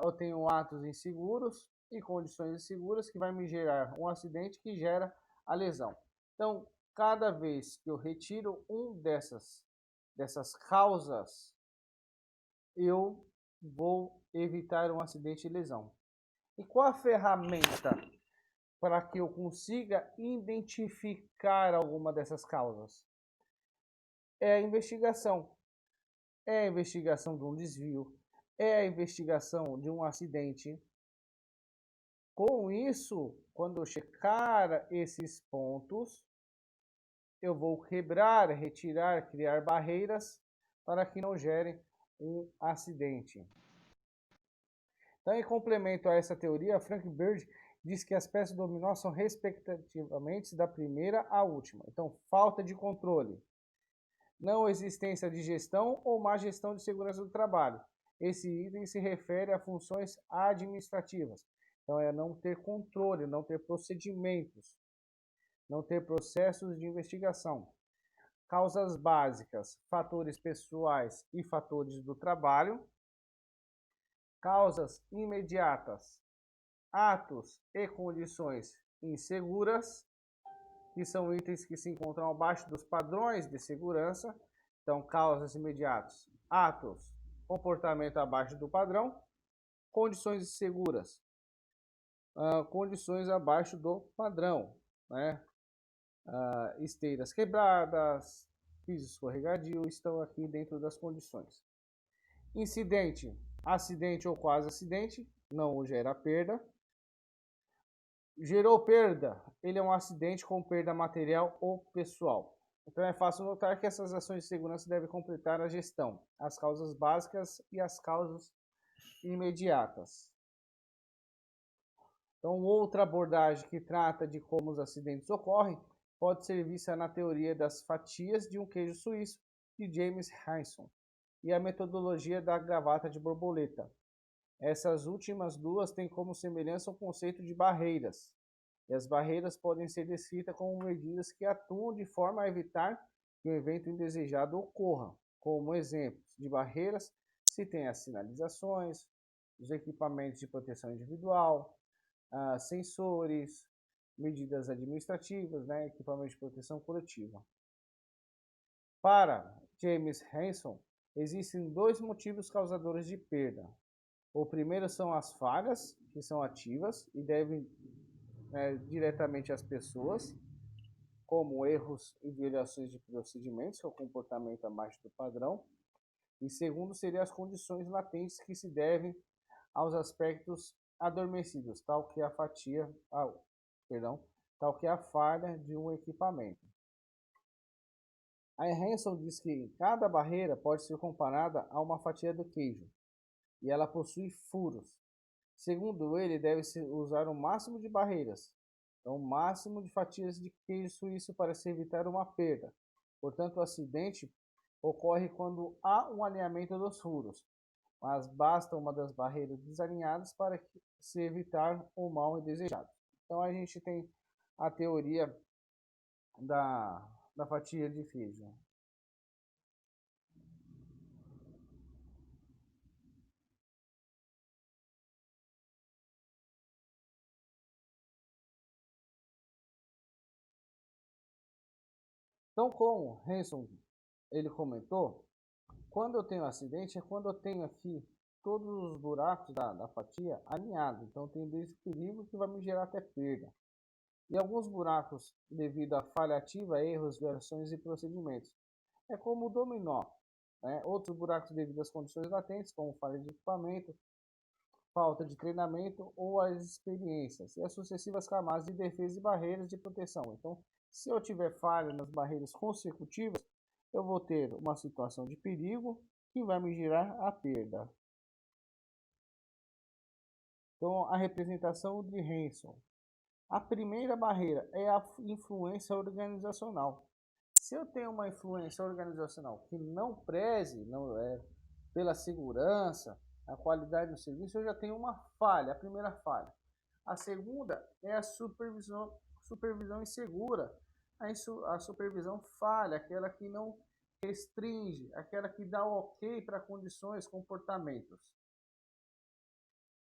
eu tenho atos inseguros e condições inseguras, que vai me gerar um acidente que gera a lesão. Então, cada vez que eu retiro dessas causas, eu vou evitar um acidente e lesão. E qual a ferramenta para que eu consiga identificar alguma dessas causas? É a investigação. É a investigação de um desvio, é a investigação de um acidente. Com isso, quando eu checar esses pontos, eu vou quebrar, retirar, criar barreiras para que não gerem um acidente. Então, em complemento a essa teoria, Frank Bird diz que as peças dominó são respectivamente da primeira à última. Então, falta de controle, não existência de gestão ou má gestão de segurança do trabalho. Esse item se refere a funções administrativas. Então, é não ter controle, não ter procedimentos, não ter processos de investigação. Causas básicas, fatores pessoais e fatores do trabalho. Causas imediatas, atos e condições inseguras, que são itens que se encontram abaixo dos padrões de segurança. Então, causas imediatas, atos, comportamento abaixo do padrão, condições inseguras, condições abaixo do padrão, né? Esteiras quebradas, piso escorregadio, estão aqui dentro das condições. Incidente, acidente ou quase acidente, não gera perda. Gerou perda, ele é um acidente com perda material ou pessoal. Então é fácil notar que essas ações de segurança devem completar a gestão, as causas básicas e as causas imediatas. Então, outra abordagem que trata de como os acidentes ocorrem pode ser vista na teoria das fatias de um queijo suíço, de James Hansen, e a metodologia da gravata de borboleta. Essas últimas duas têm como semelhança o conceito de barreiras, e as barreiras podem ser descritas como medidas que atuam de forma a evitar que um evento indesejado ocorra. Como exemplos de barreiras, se tem as sinalizações, os equipamentos de proteção individual, sensores, medidas administrativas, né, equipamentos de proteção coletiva. Para James Hansen, existem dois motivos causadores de perda. O primeiro são as falhas, que são ativas e devem diretamente às pessoas, como erros e violações de procedimentos, que é o comportamento abaixo do padrão. E segundo seriam as condições latentes, que se devem aos aspectos adormecidos, tal que a falha de um equipamento. A Hansen diz que cada barreira pode ser comparada a uma fatia do queijo, e ela possui furos. Segundo ele, deve-se usar o máximo de barreiras, então o máximo de fatias de queijo suíço para se evitar uma perda. Portanto, o acidente ocorre quando há um alinhamento dos furos, mas basta uma das barreiras desalinhadas para se evitar o mal indesejado. Então a gente tem a teoria da fatia de queijo. Então, como Hansen ele comentou, quando eu tenho acidente é quando eu tenho aqui todos os buracos da fatia alinhados. Então tem desde perigo que vai me gerar até perda. E alguns buracos devido à falha ativa, erros, versões e procedimentos. É como o dominó. Né? Outros buracos devido às condições latentes, como falha de equipamento, falta de treinamento ou as experiências. E as sucessivas camadas de defesa e barreiras de proteção. Então, se eu tiver falha nas barreiras consecutivas, eu vou ter uma situação de perigo que vai me gerar a perda. Então, a representação de Hansen. A primeira barreira é a influência organizacional. Se eu tenho uma influência organizacional que não preze pela segurança, a qualidade do serviço, eu já tenho uma falha, a primeira falha. A segunda é a supervisão insegura. A supervisão falha, aquela que não restringe, aquela que dá ok para condições, comportamentos.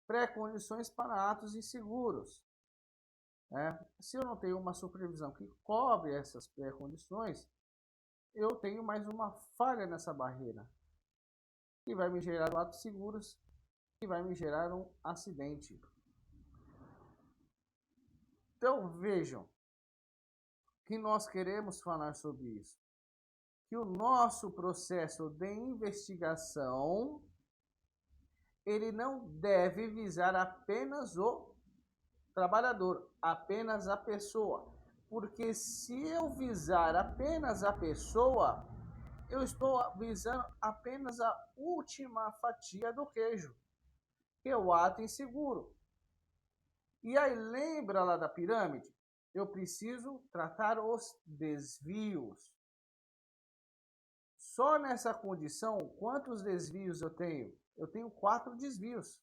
Pré-condições para atos inseguros. Se eu não tenho uma supervisão que cobre essas pré-condições, eu tenho mais uma falha nessa barreira, que vai me gerar atos seguros, que vai me gerar um acidente. Então vejam que nós queremos falar sobre isso, que o nosso processo de investigação ele não deve visar apenas o trabalhador, apenas a pessoa, porque se eu visar apenas a pessoa, eu estou visando apenas a última fatia do queijo, que é o ato inseguro. E aí lembra lá da pirâmide? Eu preciso tratar os desvios. Só nessa condição, quantos desvios eu tenho? Eu tenho 4 desvios,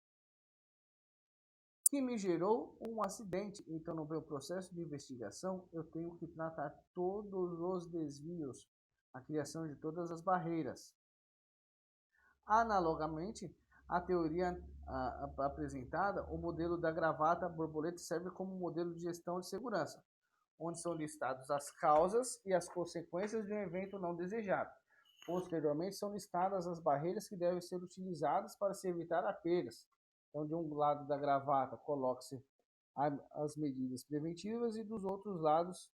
que me gerou um acidente. Então, no meu processo de investigação, eu tenho que tratar todos os desvios, a criação de todas as barreiras. Analogamente, a teoria apresentada, o modelo da gravata borboleta serve como modelo de gestão de segurança, onde são listados as causas e as consequências de um evento não desejado. Posteriormente, são listadas as barreiras que devem ser utilizadas para se evitar a perdas. Então, de um lado da gravata, coloca-se as medidas preventivas e dos outros lados,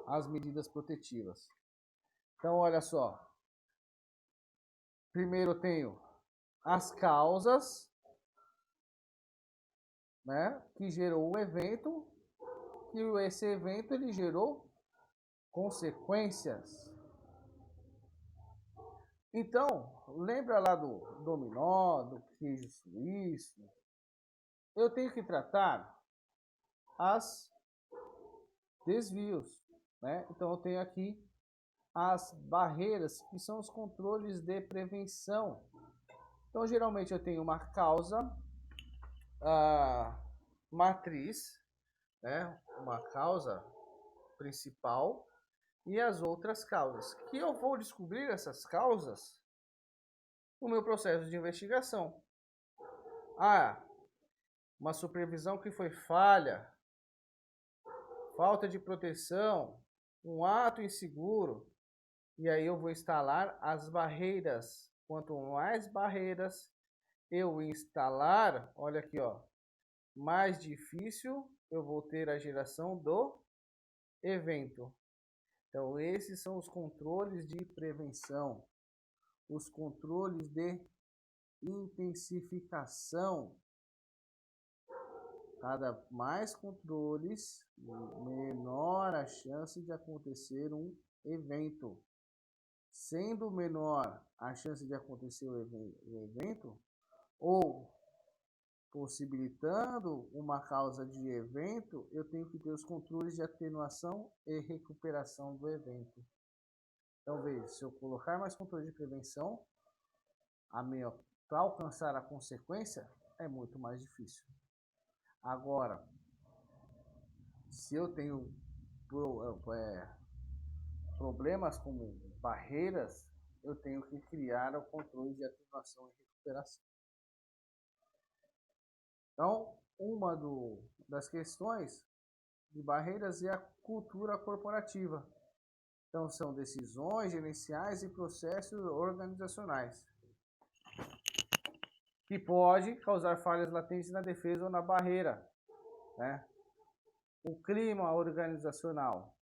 as medidas protetivas. Então, olha só. Primeiro eu tenho as causas, né, que gerou o evento, e esse evento ele gerou consequências. Então, lembra lá do dominó, do queijo suíço? Eu tenho que tratar as desvios, né? Então, eu tenho aqui as barreiras, que são os controles de prevenção. Então, geralmente eu tenho uma causa matriz, né? Uma causa principal e as outras causas, que eu vou descobrir essas causas no meu processo de investigação. Uma supervisão que foi falha, falta de proteção, um ato inseguro, e aí eu vou instalar as barreiras. Quanto mais barreiras eu instalar, olha aqui, ó, mais difícil eu vou ter a geração do evento. Então, esses são os controles de prevenção, os controles de intensificação. Cada mais controles, menor a chance de acontecer um evento. Sendo menor a chance de acontecer o evento, ou possibilitando uma causa de evento, eu tenho que ter os controles de atenuação e recuperação do evento. Então, veja, se eu colocar mais controle de prevenção, para alcançar a consequência é muito mais difícil. Agora, se eu tenho problemas como barreiras, eu tenho que criar o controle de atenuação e recuperação. Então, uma das questões de barreiras é a cultura corporativa. Então, são decisões gerenciais e processos organizacionais que pode causar falhas latentes na defesa ou na barreira, né? O clima organizacional,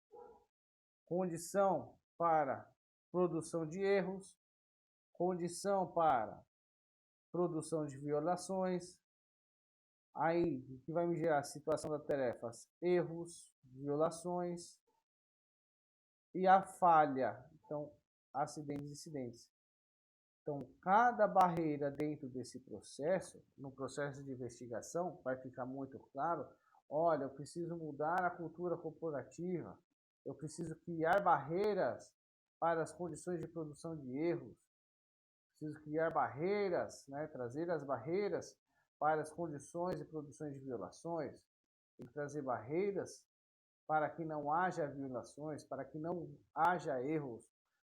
condição para produção de erros, condição para produção de violações, aí que vai me gerar situação das tarefas, erros, violações e a falha, então acidentes e incidentes. Então, cada barreira dentro desse processo, no processo de investigação, vai ficar muito claro, olha, eu preciso mudar a cultura corporativa, eu preciso criar barreiras para as condições de produção de erros, preciso criar barreiras, né, trazer as barreiras para as condições de produção de violações, tem que trazer barreiras para que não haja violações, para que não haja erros,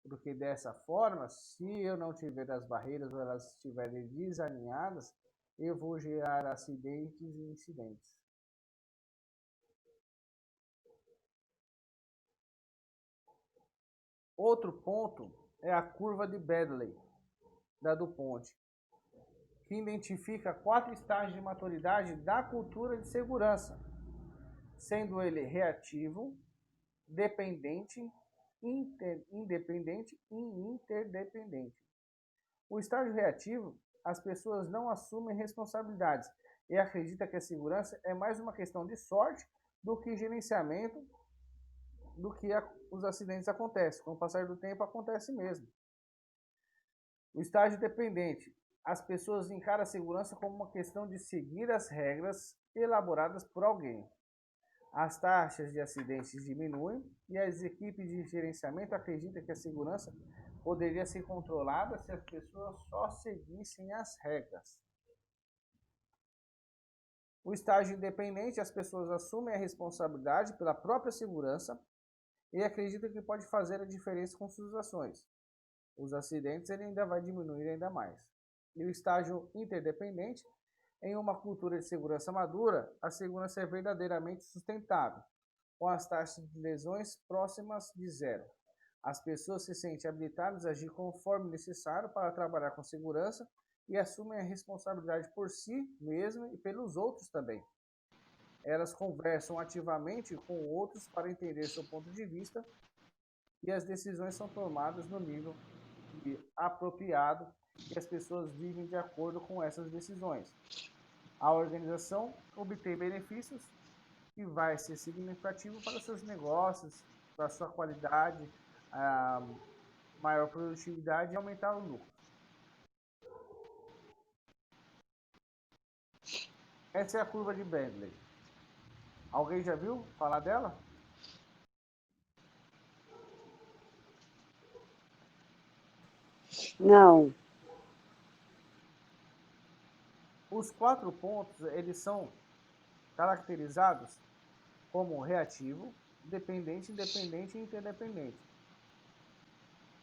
porque dessa forma, se eu não tiver as barreiras ou elas estiverem desalinhadas, eu vou gerar acidentes e incidentes. Outro ponto é a curva de Bradley, da DuPont, que identifica 4 estágios de maturidade da cultura de segurança, sendo ele reativo, dependente, independente e interdependente. O estágio reativo, as pessoas não assumem responsabilidades e acreditam que a segurança é mais uma questão de sorte do que gerenciamento, do que os acidentes acontecem. Com o passar do tempo, acontece mesmo. O estágio dependente, as pessoas encaram a segurança como uma questão de seguir as regras elaboradas por alguém. As taxas de acidentes diminuem e as equipes de gerenciamento acreditam que a segurança poderia ser controlada se as pessoas só seguissem as regras. O estágio independente, as pessoas assumem a responsabilidade pela própria segurança e acreditam que pode fazer a diferença com suas ações. Os acidentes ele ainda vai diminuir ainda mais. E o estágio interdependente, em uma cultura de segurança madura, a segurança é verdadeiramente sustentável, com as taxas de lesões próximas de zero. As pessoas se sentem habilitadas a agir conforme necessário para trabalhar com segurança e assumem a responsabilidade por si mesmas e pelos outros também. Elas conversam ativamente com outros para entender seu ponto de vista e as decisões são tomadas no nível apropriado e as pessoas vivem de acordo com essas decisões. A organização obtém benefícios que vai ser significativo para os seus negócios, para a sua qualidade, a maior produtividade e aumentar o lucro. Essa é a curva de Bentley. Alguém já viu falar dela? Não. Os 4 pontos, eles são caracterizados como reativo, dependente, independente e interdependente.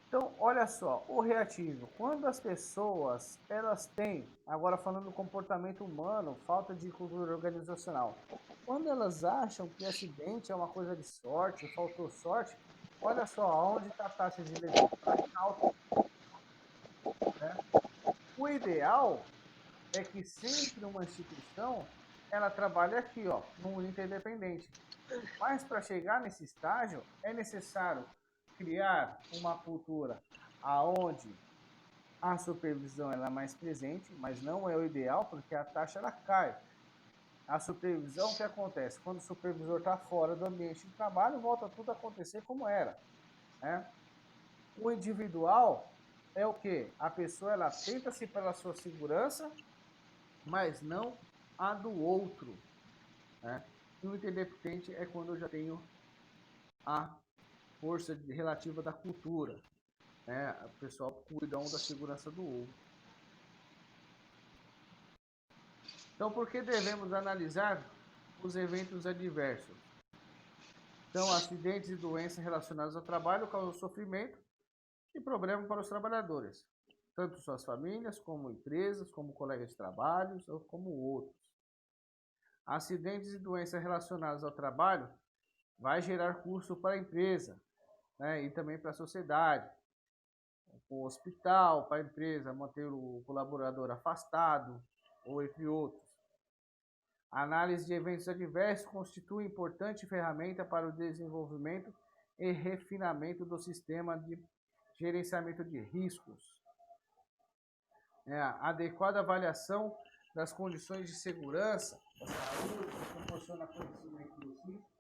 Então, olha só, o reativo, quando as pessoas, elas têm, agora falando do comportamento humano, falta de cultura organizacional, quando elas acham que acidente é uma coisa de sorte, faltou sorte, olha só, onde está a taxa de lesão? Está alta, né? O ideal é que sempre uma instituição, ela trabalhe aqui, ó, no interdependente. Mas para chegar nesse estágio, é necessário criar uma cultura aonde a supervisão ela é mais presente, mas não é o ideal, porque a taxa ela cai. A supervisão, o que acontece? Quando o supervisor está fora do ambiente de trabalho, volta tudo a acontecer como era, né? O individual é o quê? A pessoa ela tenta-se pela sua segurança, mas não a do outro, né? E o interdependente é quando eu já tenho a força relativa da cultura, né? O pessoal cuida um da segurança do outro. Então, por que devemos analisar os eventos adversos? Então, acidentes e doenças relacionados ao trabalho causam sofrimento e problema para os trabalhadores, tanto suas famílias, como empresas, como colegas de trabalho, ou como outros. Acidentes e doenças relacionadas ao trabalho vai gerar custo para a empresa, né, e também para a sociedade. O hospital, para a empresa manter o colaborador afastado, ou entre outros. A análise de eventos adversos constitui importante ferramenta para o desenvolvimento e refinamento do sistema de gerenciamento de riscos. A adequada avaliação das condições de segurança da saúde proporciona conhecimento dos riscos,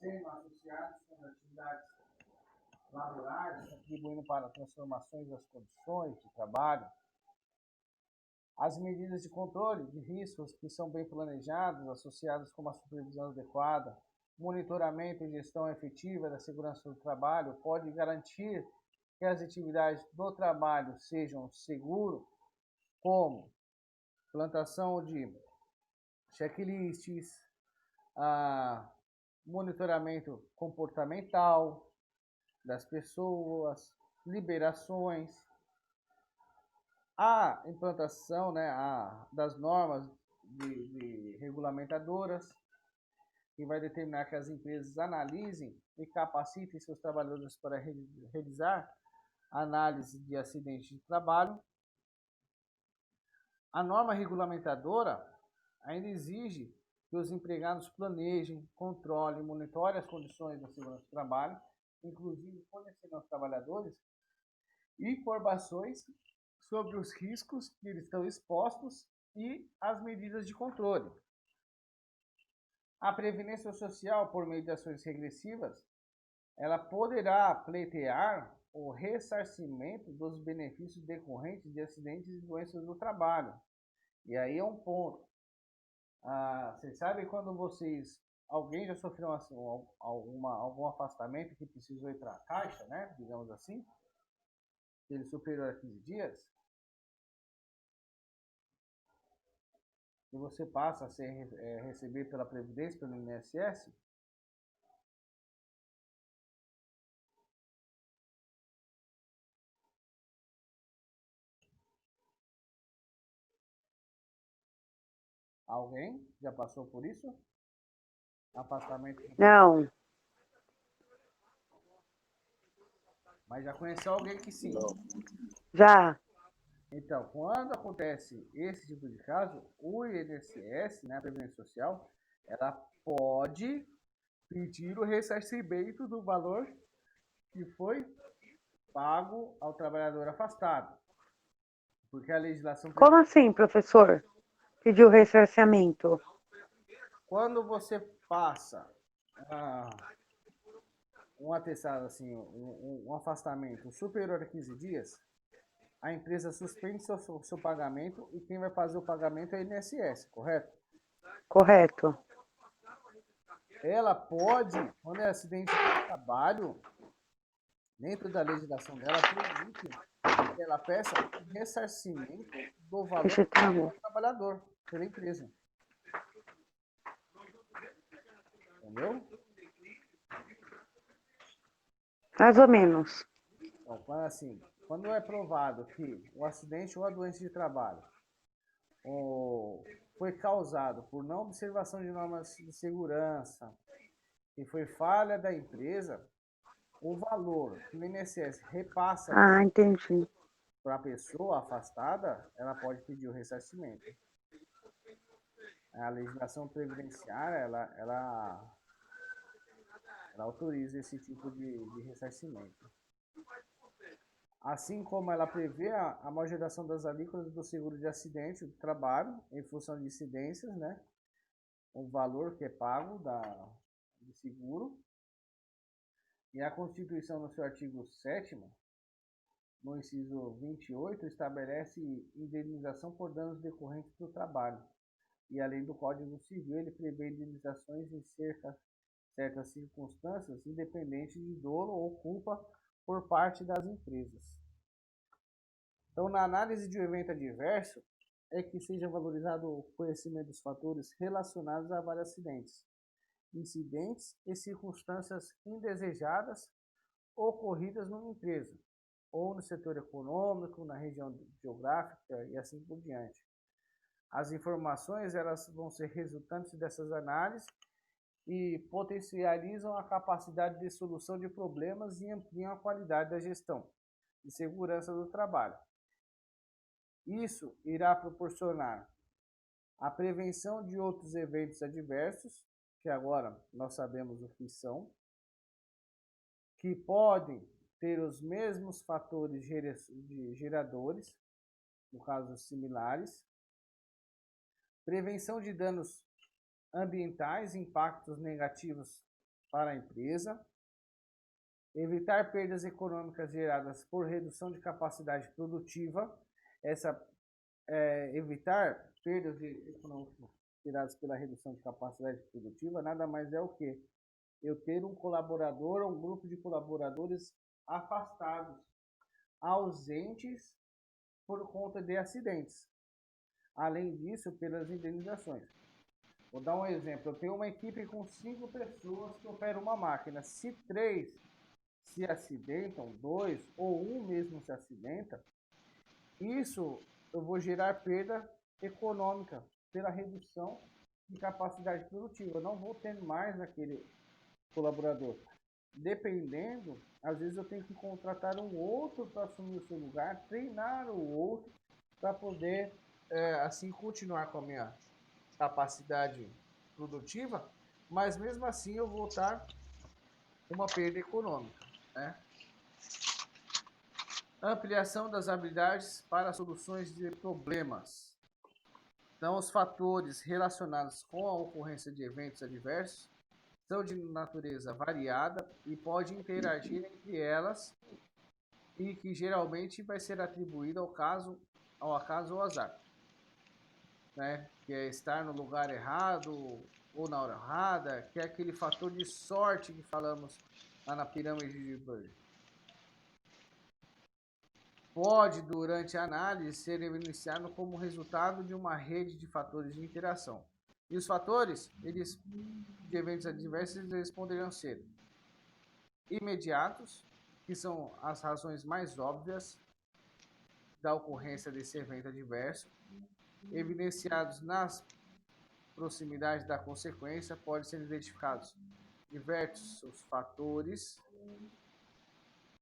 sendo associados com atividades laborais, contribuindo para transformações das condições de trabalho. As medidas de controle de riscos que são bem planejadas, associadas com uma supervisão adequada, monitoramento e gestão efetiva da segurança do trabalho, pode garantir que as atividades do trabalho sejam seguras, como plantação de checklists, monitoramento comportamental das pessoas, liberações, a implantação, né, das normas de regulamentadoras, que vai determinar que as empresas analisem e capacitem seus trabalhadores para realizar análise de acidentes de trabalho. A norma regulamentadora ainda exige que os empregados planejem, controlem e monitorem as condições da segurança do trabalho, inclusive fornecendo aos trabalhadores informações sobre os riscos que eles estão expostos e as medidas de controle. A previdência social, por meio de ações regressivas, ela poderá pleitear o ressarcimento dos benefícios decorrentes de acidentes e doenças do trabalho. E aí é um ponto. Vocês sabem quando alguém já sofreu algum afastamento que precisou ir para a caixa, né? Digamos assim, ele superior a 15 dias, e você passa a receber pela Previdência, pelo INSS, Alguém já passou por isso? Afastamento? Não, Mas já conheceu alguém que sim. Não. já. Então, quando acontece esse tipo de caso, o INSS, né, a Previdência Social, ela pode pedir o ressarcimento do valor que foi pago ao trabalhador afastado. Porque a legislação... Como assim, professor? Pediu ressarcimento? Quando você passa um atestado, assim, um afastamento superior a 15 dias, a empresa suspende seu pagamento e quem vai fazer o pagamento é o INSS, correto? Correto. Ela pode, quando é acidente de trabalho, dentro da legislação dela, permite que ela peça o ressarcimento do valor Deixa eu ter do trabalhador pela empresa. Entendeu? mais ou menos. Então, quando é provado que o acidente ou a doença de trabalho foi causado por não observação de normas de segurança e foi falha da empresa, o valor que o INSS repassa Ah, entendi. para a pessoa afastada, ela pode pedir o ressarcimento. A legislação previdenciária, ela autoriza esse tipo de ressarcimento. Assim como ela prevê a majoração das alíquotas do seguro de acidente do trabalho, em função de incidências, né? O valor que é pago do seguro. E a Constituição, no seu artigo 7º, no inciso 28, estabelece indenização por danos decorrentes do trabalho. E além do Código Civil, ele prevê indenizações em certas circunstâncias, independente de dolo ou culpa por parte das empresas. Então, na análise de um evento adverso, é que seja valorizado o conhecimento dos fatores relacionados a vários acidentes, incidentes e circunstâncias indesejadas ocorridas numa empresa, ou no setor econômico, na região geográfica e assim por diante. As informações elas vão ser resultantes dessas análises e potencializam a capacidade de solução de problemas e ampliam a qualidade da gestão e segurança do trabalho. Isso irá proporcionar a prevenção de outros eventos adversos, que agora nós sabemos o que são, que podem ter os mesmos fatores geradores, no caso similares, prevenção de danos ambientais, impactos negativos para a empresa, evitar perdas econômicas geradas por redução de capacidade produtiva, evitar perdas econômicas geradas pela redução de capacidade produtiva, nada mais é o que? Eu ter um colaborador ou um grupo de colaboradores afastados, ausentes por conta de acidentes. Além disso, pelas indenizações. Vou dar um exemplo. Eu tenho uma equipe com 5 pessoas que operam uma máquina. Se 3 se acidentam, 2 ou 1 mesmo se acidenta, isso eu vou gerar perda econômica pela redução de capacidade produtiva. Eu não vou ter mais naquele colaborador. Dependendo, às vezes eu tenho que contratar um outro para assumir o seu lugar, treinar o outro para poder assim continuar com a minha capacidade produtiva, mas mesmo assim eu vou estar uma perda econômica, né? Ampliação das habilidades para soluções de problemas. Então, os fatores relacionados com a ocorrência de eventos adversos são de natureza variada e pode interagir entre elas e que geralmente vai ser atribuído ao acaso ou azar, né? Que é estar no lugar errado ou na hora errada, que é aquele fator de sorte que falamos lá na pirâmide de Bird. Pode, durante a análise, ser iniciado como resultado de uma rede de fatores de interação. E os fatores, de eventos adversos, eles poderiam ser imediatos, que são as razões mais óbvias da ocorrência desse evento adverso, evidenciados nas proximidade da consequência, podem ser identificados diversos fatores.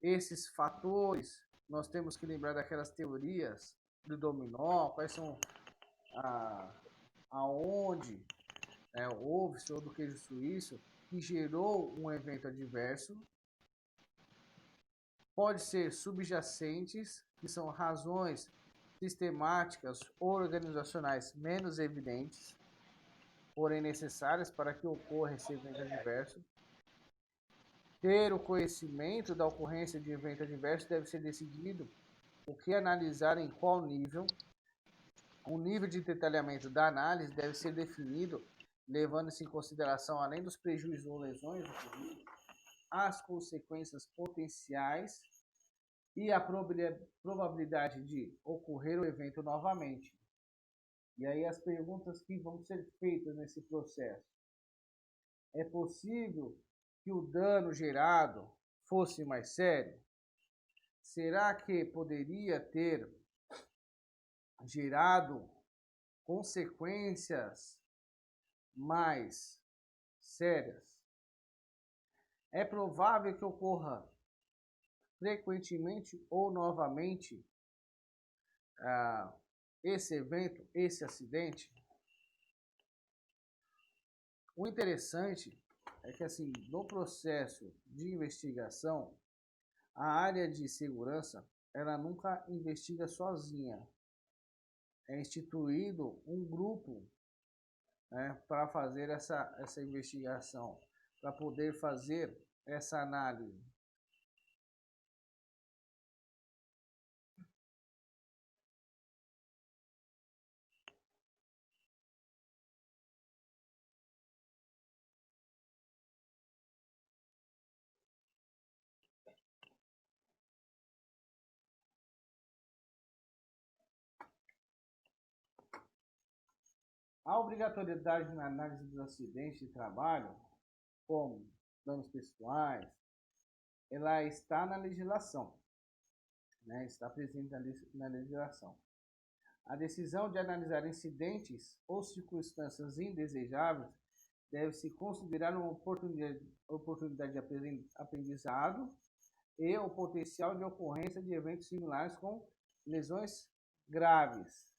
Esses fatores, nós temos que lembrar daquelas teorias do dominó, quais são aonde houve o do queijo suíço, que gerou um evento adverso. Pode ser subjacentes, que são razões sistemáticas ou organizacionais menos evidentes, porém necessárias para que ocorra esse evento adverso. Ter o conhecimento da ocorrência de evento adverso deve ser decidido o que analisar em qual nível. O nível de detalhamento da análise deve ser definido levando-se em consideração, além dos prejuízos ou lesões ocorridos, as consequências potenciais e a probabilidade de ocorrer o evento novamente. E aí as perguntas que vão ser feitas nesse processo. É possível que o dano gerado fosse mais sério? Será que poderia ter gerado consequências mais sérias? É provável que ocorra frequentemente ou novamente esse evento, esse acidente? O interessante é que, assim, no processo de investigação, a área de segurança, ela nunca investiga sozinha. É instituído um grupo, né, para fazer essa investigação, para poder fazer essa análise. A obrigatoriedade na análise dos acidentes de trabalho, como danos pessoais, ela está na legislação, né? Está presente na legislação. A decisão de analisar incidentes ou circunstâncias indesejáveis deve-se considerar uma oportunidade de aprendizado e o potencial de ocorrência de eventos similares com lesões graves.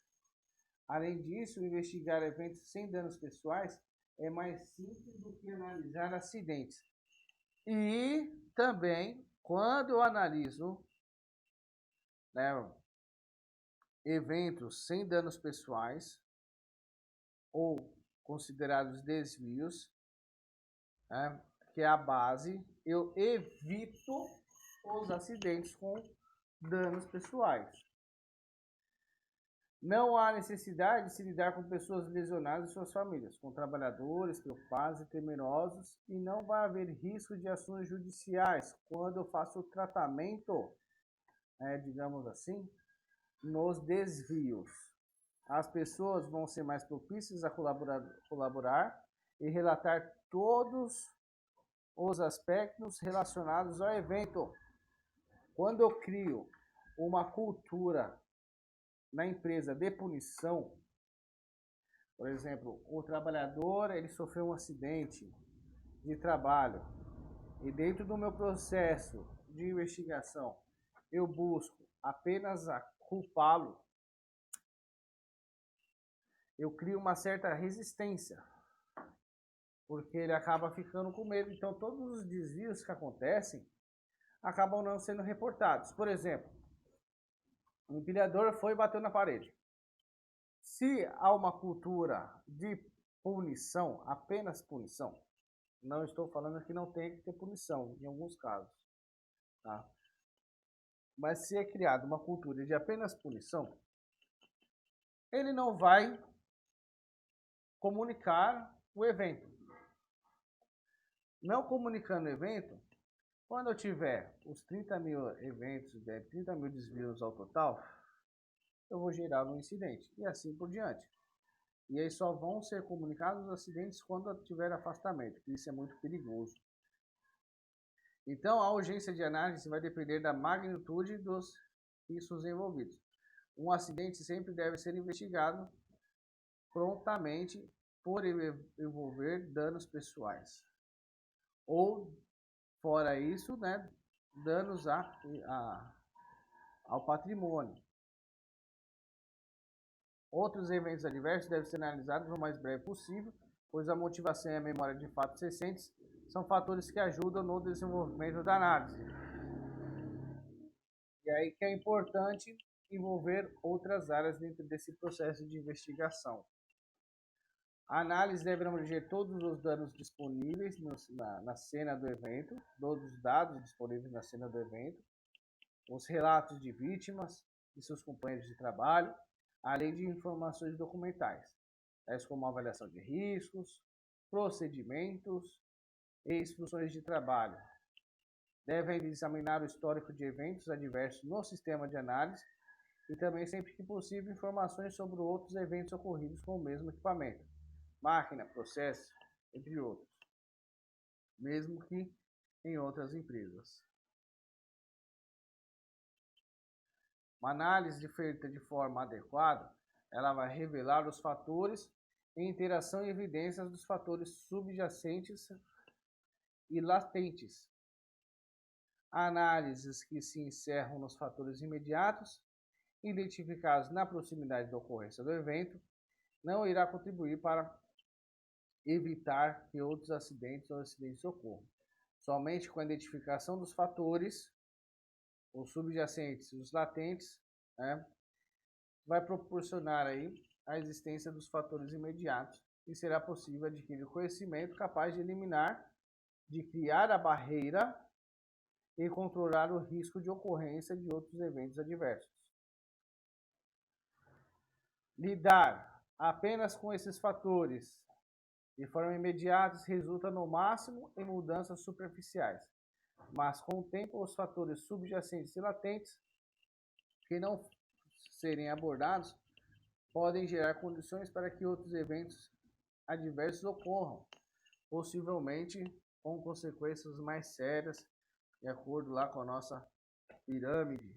Além disso, investigar eventos sem danos pessoais é mais simples do que analisar acidentes. E também, quando eu analiso, né, eventos sem danos pessoais ou considerados desvios, né, que é a base, eu evito os acidentes com danos pessoais. Não há necessidade de se lidar com pessoas lesionadas e suas famílias, com trabalhadores preocupados e temerosos, e não vai haver risco de ações judiciais quando eu faço o tratamento, digamos assim, nos desvios. As pessoas vão ser mais propícias a colaborar e relatar todos os aspectos relacionados ao evento. Quando eu crio uma cultura na empresa de punição, por exemplo, o trabalhador ele sofreu um acidente de trabalho e dentro do meu processo de investigação eu busco apenas a culpá-lo, eu crio uma certa resistência, porque ele acaba ficando com medo. Então todos os desvios que acontecem acabam não sendo reportados. Por exemplo, o empilhador foi e bateu na parede. Se há uma cultura de punição, apenas punição, não estou falando que não tem que ter punição, em alguns casos, tá? Mas se é criada uma cultura de apenas punição, ele não vai comunicar o evento. Não comunicando o evento, quando eu tiver os 30 mil eventos, 30 mil desvios ao total, eu vou gerar um incidente e assim por diante. E aí só vão ser comunicados os acidentes quando tiver afastamento, que isso é muito perigoso. Então a urgência de análise vai depender da magnitude dos riscos envolvidos. Um acidente sempre deve ser investigado prontamente por envolver danos pessoais. Ou, fora isso, né, danos ao patrimônio. Outros eventos adversos devem ser analisados o mais breve possível, pois a motivação e a memória de fatos recentes são fatores que ajudam no desenvolvimento da análise. E aí que é importante envolver outras áreas dentro desse processo de investigação. A análise deve abranger todos os dados disponíveis na cena do evento, todos os dados disponíveis na cena do evento, os relatos de vítimas e seus companheiros de trabalho, além de informações documentais, tais como avaliação de riscos, procedimentos e instruções de trabalho. Devem examinar o histórico de eventos adversos no sistema de análise e também, sempre que possível, informações sobre outros eventos ocorridos com o mesmo equipamento, máquina, processo, entre outros, mesmo que em outras empresas. Uma análise feita de forma adequada, ela vai revelar os fatores em interação e evidências dos fatores subjacentes e latentes. Análises que se encerram nos fatores imediatos, identificados na proximidade da ocorrência do evento, não irá contribuir para evitar que outros acidentes ou acidentes ocorram. Somente com a identificação dos fatores, os subjacentes e os latentes, né, vai proporcionar aí a existência dos fatores imediatos e será possível adquirir conhecimento capaz de eliminar, de criar a barreira e controlar o risco de ocorrência de outros eventos adversos. Lidar apenas com esses fatores de forma imediata resulta no máximo em mudanças superficiais, mas com o tempo os fatores subjacentes e latentes que não serem abordados podem gerar condições para que outros eventos adversos ocorram, possivelmente com consequências mais sérias, de acordo lá com a nossa pirâmide.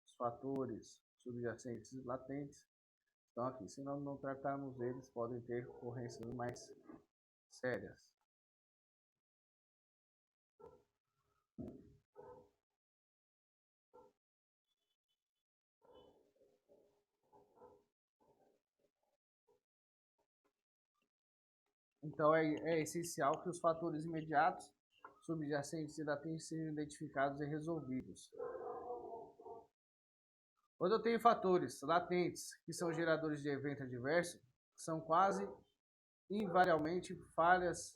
Os fatores subjacentes e latentes estão aqui. Se nós não tratarmos eles, podem ter ocorrências mais sérias. Então, é essencial que os fatores imediatos, subjacentes e latentes sejam identificados e resolvidos. Quando eu tenho fatores latentes, que são geradores de evento adverso, são quase invariavelmente falhas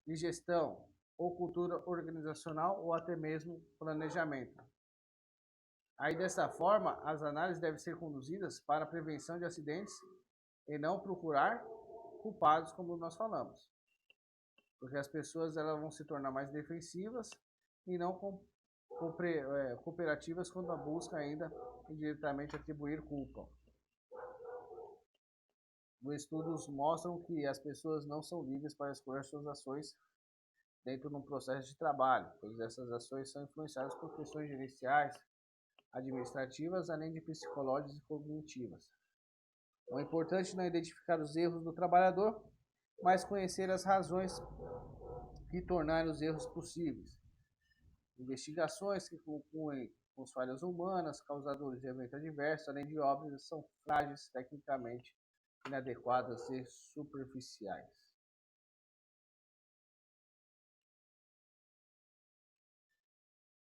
de gestão, ou cultura organizacional, ou até mesmo planejamento. Aí, dessa forma, as análises devem ser conduzidas para a prevenção de acidentes e não procurar culpados, como nós falamos. Porque as pessoas elas vão se tornar mais defensivas e não cooperativas quando a busca ainda indiretamente atribuir culpa. Os estudos mostram que as pessoas não são livres para escolher suas ações dentro de um processo de trabalho, pois essas ações são influenciadas por questões gerenciais, administrativas, além de psicológicas e cognitivas. O importante não é identificar os erros do trabalhador, mas conhecer as razões que tornaram os erros possíveis. Investigações que concluem com as falhas humanas, causadores de evento adverso, além de obras, são frágeis, tecnicamente inadequadas e superficiais.